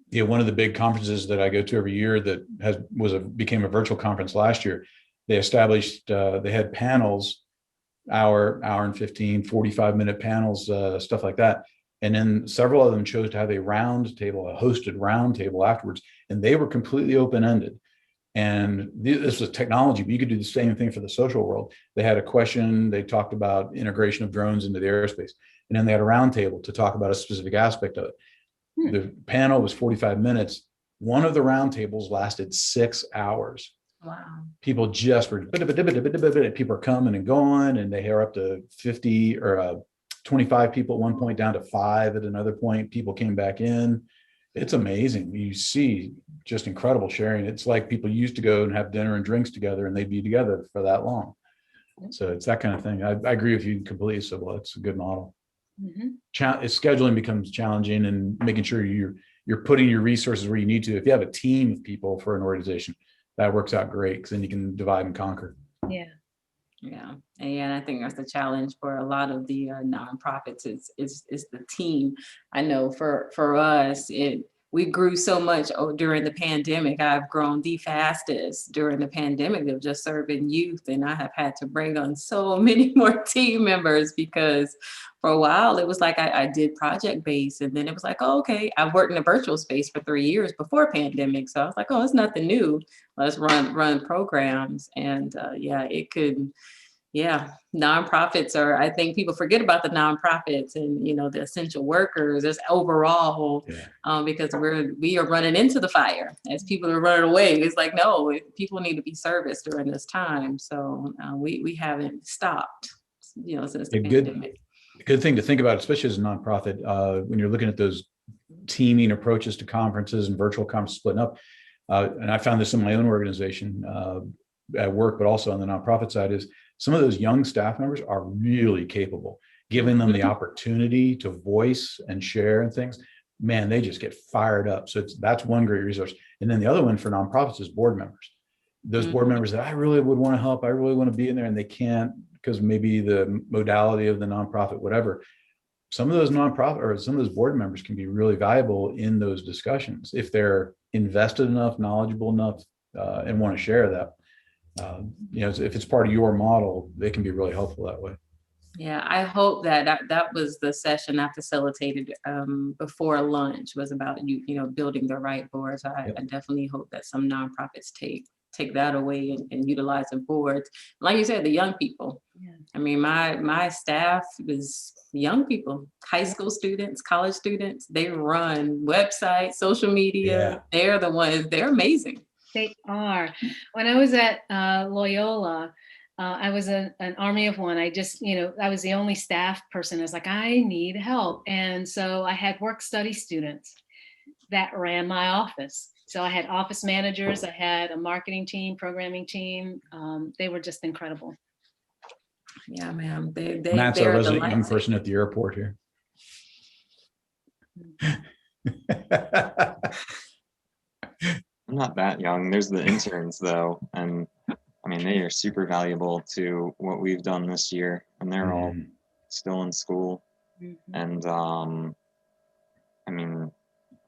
Yeah, one of the big conferences that I go to every year that became a virtual conference last year, they established, they had panels, hour and 15, 45-minute panels, stuff like that. And then several of them chose to have a hosted round table afterwards, and they were completely open-ended. And this was technology, but you could do the same thing for the social world. They had a question, they talked about integration of drones into the airspace, and then they had a round table to talk about a specific aspect of it. The panel was 45 minutes. One of the round tables lasted 6 hours. Wow. People just were, people are coming and going, and they are up to 50 or 25 people at one point, down to 5 at another point. People came back in. It's amazing. You see just incredible sharing. It's like people used to go and have dinner and drinks together, and they'd be together for that long. So it's that kind of thing. I agree with you completely, Sybil. It's a good model. Mm-hmm. Scheduling becomes challenging, and making sure you're putting your resources where you need to. If you have a team of people for an organization, that works out great because then you can divide and conquer. Yeah. Yeah, and I think that's the challenge for a lot of the nonprofits is the team. I know for us, we grew so much during the pandemic. I've grown the fastest during the pandemic of just serving youth, and I have had to bring on so many more team members because for a while it was like I did project based, and then it was like, oh, okay, I've worked in a virtual space for 3 years before pandemic, so I was like, oh, it's nothing new. Let's run programs, and it could. Yeah, nonprofits I think people forget about the nonprofits and, the essential workers as overall, because we are running into the fire as people are running away. It's like, no, people need to be serviced during this time. So we haven't stopped, since the pandemic. Good thing to think about, especially as a nonprofit, when you're looking at those teaming approaches to conferences and virtual conferences splitting up. And I found this in my own organization at work, but also on the nonprofit side is some of those young staff members are really capable. Giving them the opportunity to voice and share and things, man, they just get fired up. So that's one great resource. And then the other one for nonprofits is board members. Those board members that I really would want to help, I really want to be in there, and they can't because maybe the modality of the nonprofit, whatever. Some of those nonprofit or some of those board members can be really valuable in those discussions if they're invested enough, knowledgeable enough, and want to share that. If it's part of your model, they can be really helpful that way. Yeah, I hope that was the session I facilitated before lunch was about building the right boards. I definitely hope that some nonprofits take that away and utilize the boards. Like you said, the young people. Yeah. I mean, my staff is young people, high school students, college students. They run websites, social media. Yeah. They're the ones. They're amazing. They are. When I was at Loyola, I was an army of one. I just, I was the only staff person. I was like, I need help. And so I had work study students that ran my office. So I had office managers, I had a marketing team, programming team. They were just incredible. Yeah, ma'am. Matt's a resident young person at the airport here. I'm not that young. There's the interns though. And I mean, they are super valuable to what we've done this year, and they're all still in school. And I mean,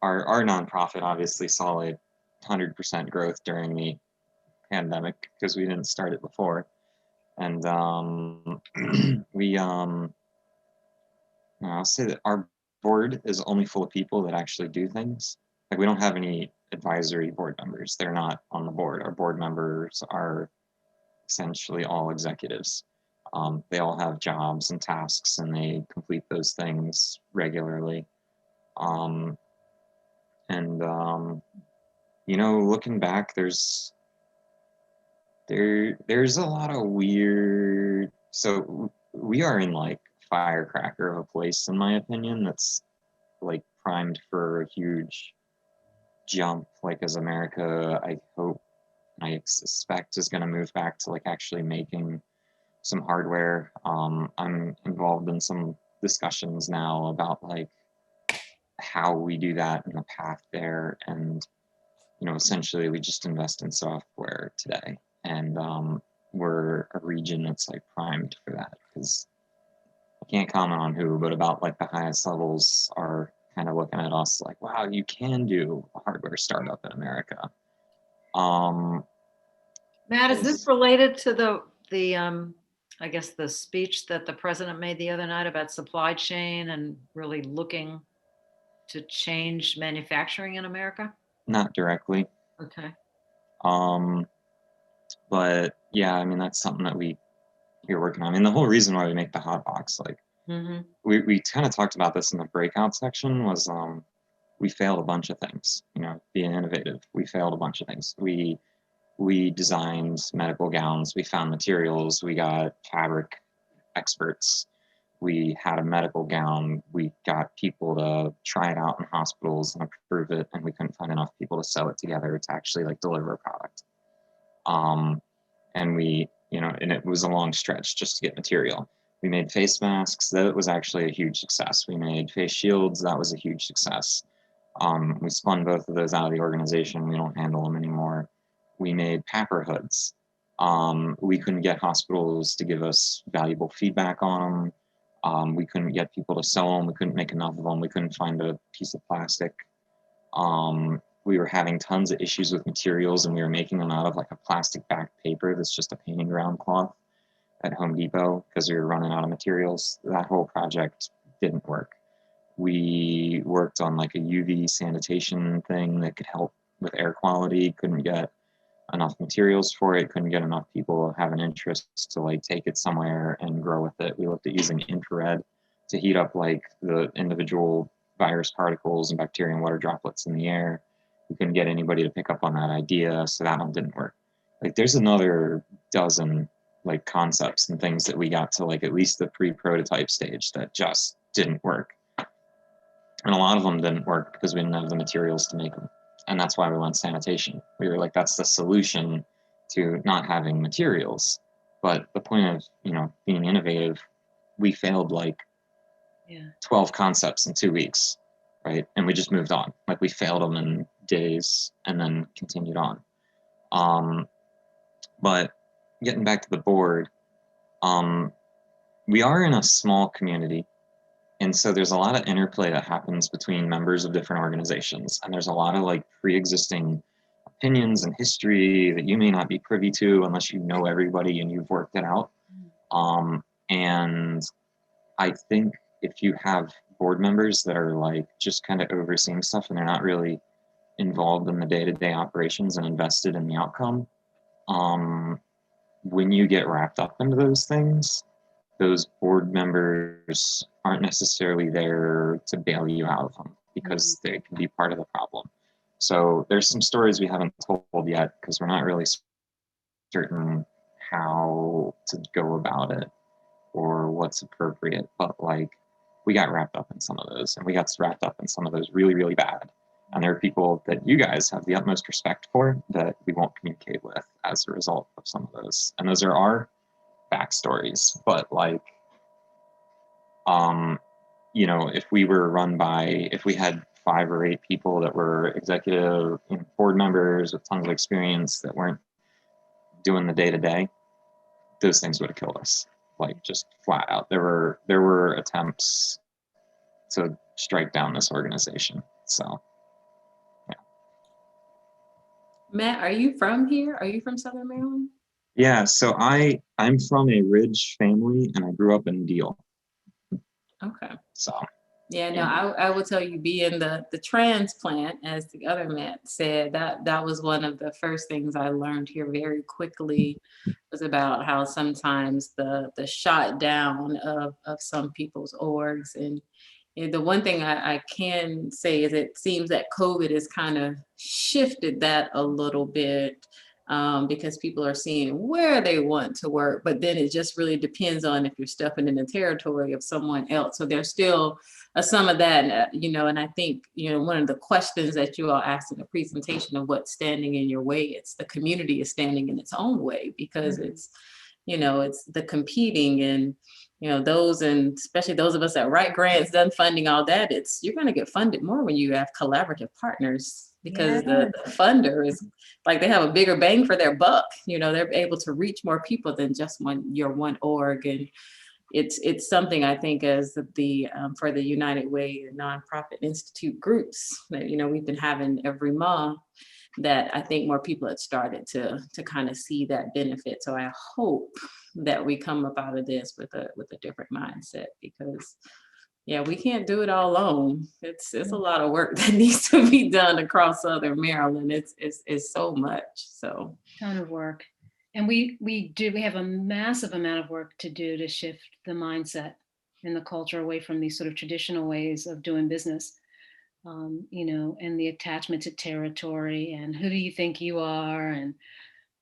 our nonprofit obviously saw a 100% growth during the pandemic because we didn't start it before. And I'll say that our board is only full of people that actually do things. Like we don't have any advisory board members. They're not on the board. Our board members are essentially all executives. They all have jobs and tasks and they complete those things regularly. Looking back, there's a lot of weird, so we are in like firecracker of a place in my opinion that's like primed for a huge jump, like as America, I hope, I suspect is going to move back to like actually making some hardware. I'm involved in some discussions now about like how we do that and the path there. And, essentially we just invest in software today. And we're a region that's like primed for that because I can't comment on who, but about like the highest levels are kind of looking at us like, wow, you can do a hardware startup in America. Matt, is this related to the I guess the speech that the president made the other night about supply chain and really looking to change manufacturing in America? Not directly. Okay. But yeah, I mean, that's something that we're working on. I mean, the whole reason why we make the hot box, like we kind of talked about this in the breakout section was we failed a bunch of things, being innovative. We failed a bunch of things. We designed medical gowns, we found materials, we got fabric experts, we had a medical gown, we got people to try it out in hospitals and approve it, and we couldn't find enough people to sew it together to actually like deliver a product. And and it was a long stretch just to get material. We made face masks, that was actually a huge success. We made face shields, that was a huge success. We spun both of those out of the organization, we don't handle them anymore. We made papper hoods. We couldn't get hospitals to give us valuable feedback on them. We couldn't get people to sell them. We couldn't make enough of them. We couldn't find a piece of plastic. We were having tons of issues with materials, and we were making them out of like a plastic backed paper that's just a painting ground cloth at Home Depot because we were running out of materials. That whole project didn't work. We worked on like a UV sanitation thing that could help with air quality. Couldn't get enough materials for it. Couldn't get enough people have an interest to like take it somewhere and grow with it. We looked at using infrared to heat up like the individual virus particles and bacteria and water droplets in the air. We couldn't get anybody to pick up on that idea, so that one didn't work. Like there's another dozen like concepts and things that we got to like at least the pre-prototype stage that just didn't work. And a lot of them didn't work because we didn't have the materials to make them. And that's why we went sanitation. We were like, that's the solution to not having materials. But the point of, you know, being innovative, we failed like 12 concepts in 2 weeks, right? And we just moved on. Like we failed them in days and then continued on. But getting back to the board, we are in a small community. And so there's a lot of interplay that happens between members of different organizations. And there's a lot of like pre-existing opinions and history that you may not be privy to unless you know everybody and you've worked it out. And I think if you have board members that are like just kind of overseeing stuff and they're not really involved in the day-to-day operations and invested in the outcome, when you get wrapped up into those things, those board members aren't necessarily there to bail you out of them because they can be part of the problem. So there's some stories we haven't told yet because we're not really certain how to go about it or what's appropriate. But like we got wrapped up in some of those, and we got wrapped up in some of those really, really bad. And there are people that you guys have the utmost respect for that we won't communicate with as a result of some of those. And those are our backstories. But like, you know, if we were run by, if we had 5 or 8 people that were executive board members with tons of experience that weren't doing the day-to-day, those things would have killed us, like just flat out. There were attempts to strike down this organization. So yeah. Matt, are you from here? Are you from Southern Maryland? Yeah, so I'm from a Ridge family and I grew up in Deal. Okay. So yeah, no, I will tell you, being the transplant, as the other Matt said, that was one of the first things I learned here very quickly, was about how sometimes the shot down of some people's orgs. And the one thing I can say is it seems that COVID has kind of shifted that a little bit. Because people are seeing where they want to work, but then it just really depends on if you're stepping in the territory of someone else. So there's still some of that, you know, and I think, you know, one of the questions that you all asked in the presentation of what's standing in your way, it's the community is standing in its own way because it's, you know, it's the competing and, you know, those, and especially those of us that write grants, done funding, all that, it's, you're going to get funded more when you have collaborative partners. Because the funder is like, they have a bigger bang for their buck. You know, they're able to reach more people than just your one org. And it's something I think as the for the United Way and Nonprofit Institute groups that, you know, we've been having every month, that I think more people had started to kind of see that benefit. So I hope that we come up out of this with a different mindset, because yeah, we can't do it all alone. It's a lot of work that needs to be done across Southern Maryland. It's so much. So ton of work. And we have a massive amount of work to do to shift the mindset and the culture away from these sort of traditional ways of doing business, you know, and the attachment to territory and who do you think you are, and,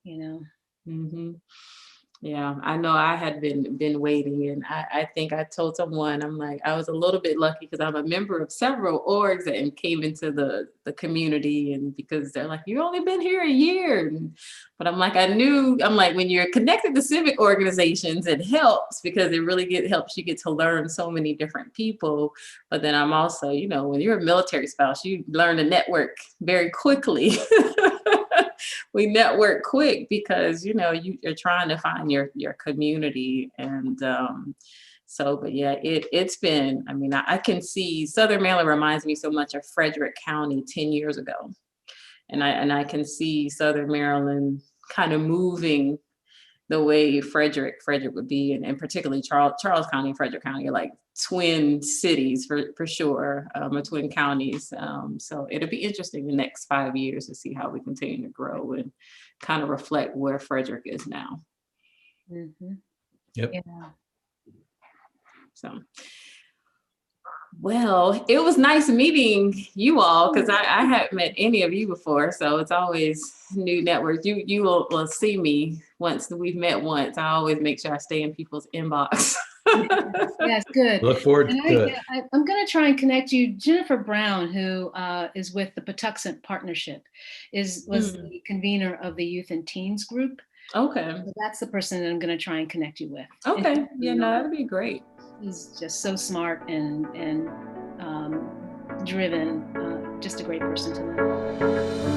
you know. Mm-hmm. Yeah, I know I had been waiting, and I think I told someone, I'm like, I was a little bit lucky because I'm a member of several orgs that came into the community, and because they're like, you've only been here a year. But I'm like, I'm like, when you're connected to civic organizations, it helps because it really helps you get to learn so many different people. But then I'm also, you know, when you're a military spouse, you learn to network very quickly. we network quick because, you know, you're trying to find your community. And but yeah, it's been, I mean, I can see Southern Maryland reminds me so much of Frederick County 10 years ago. And I can see Southern Maryland kind of moving the way Frederick would be, and particularly Charles County and Frederick County are like twin cities for sure, or twin counties. So it'll be interesting the next 5 years to see how we continue to grow and kind of reflect where Frederick is now. Mm-hmm. Yep. Yeah. So, well, it was nice meeting you all because I hadn't met any of you before. So it's always new networks. You will see me once we've met once. I always make sure I stay in people's inbox. Yes, good. Look forward And to it. I'm going to try and connect you, Jennifer Brown, who is with the Patuxent Partnership, was the convener of the Youth and Teens group. Okay. So that's the person that I'm going to try and connect you with. Okay. Yeah, no, that'd be great. He's just so smart and driven. Just a great person to know.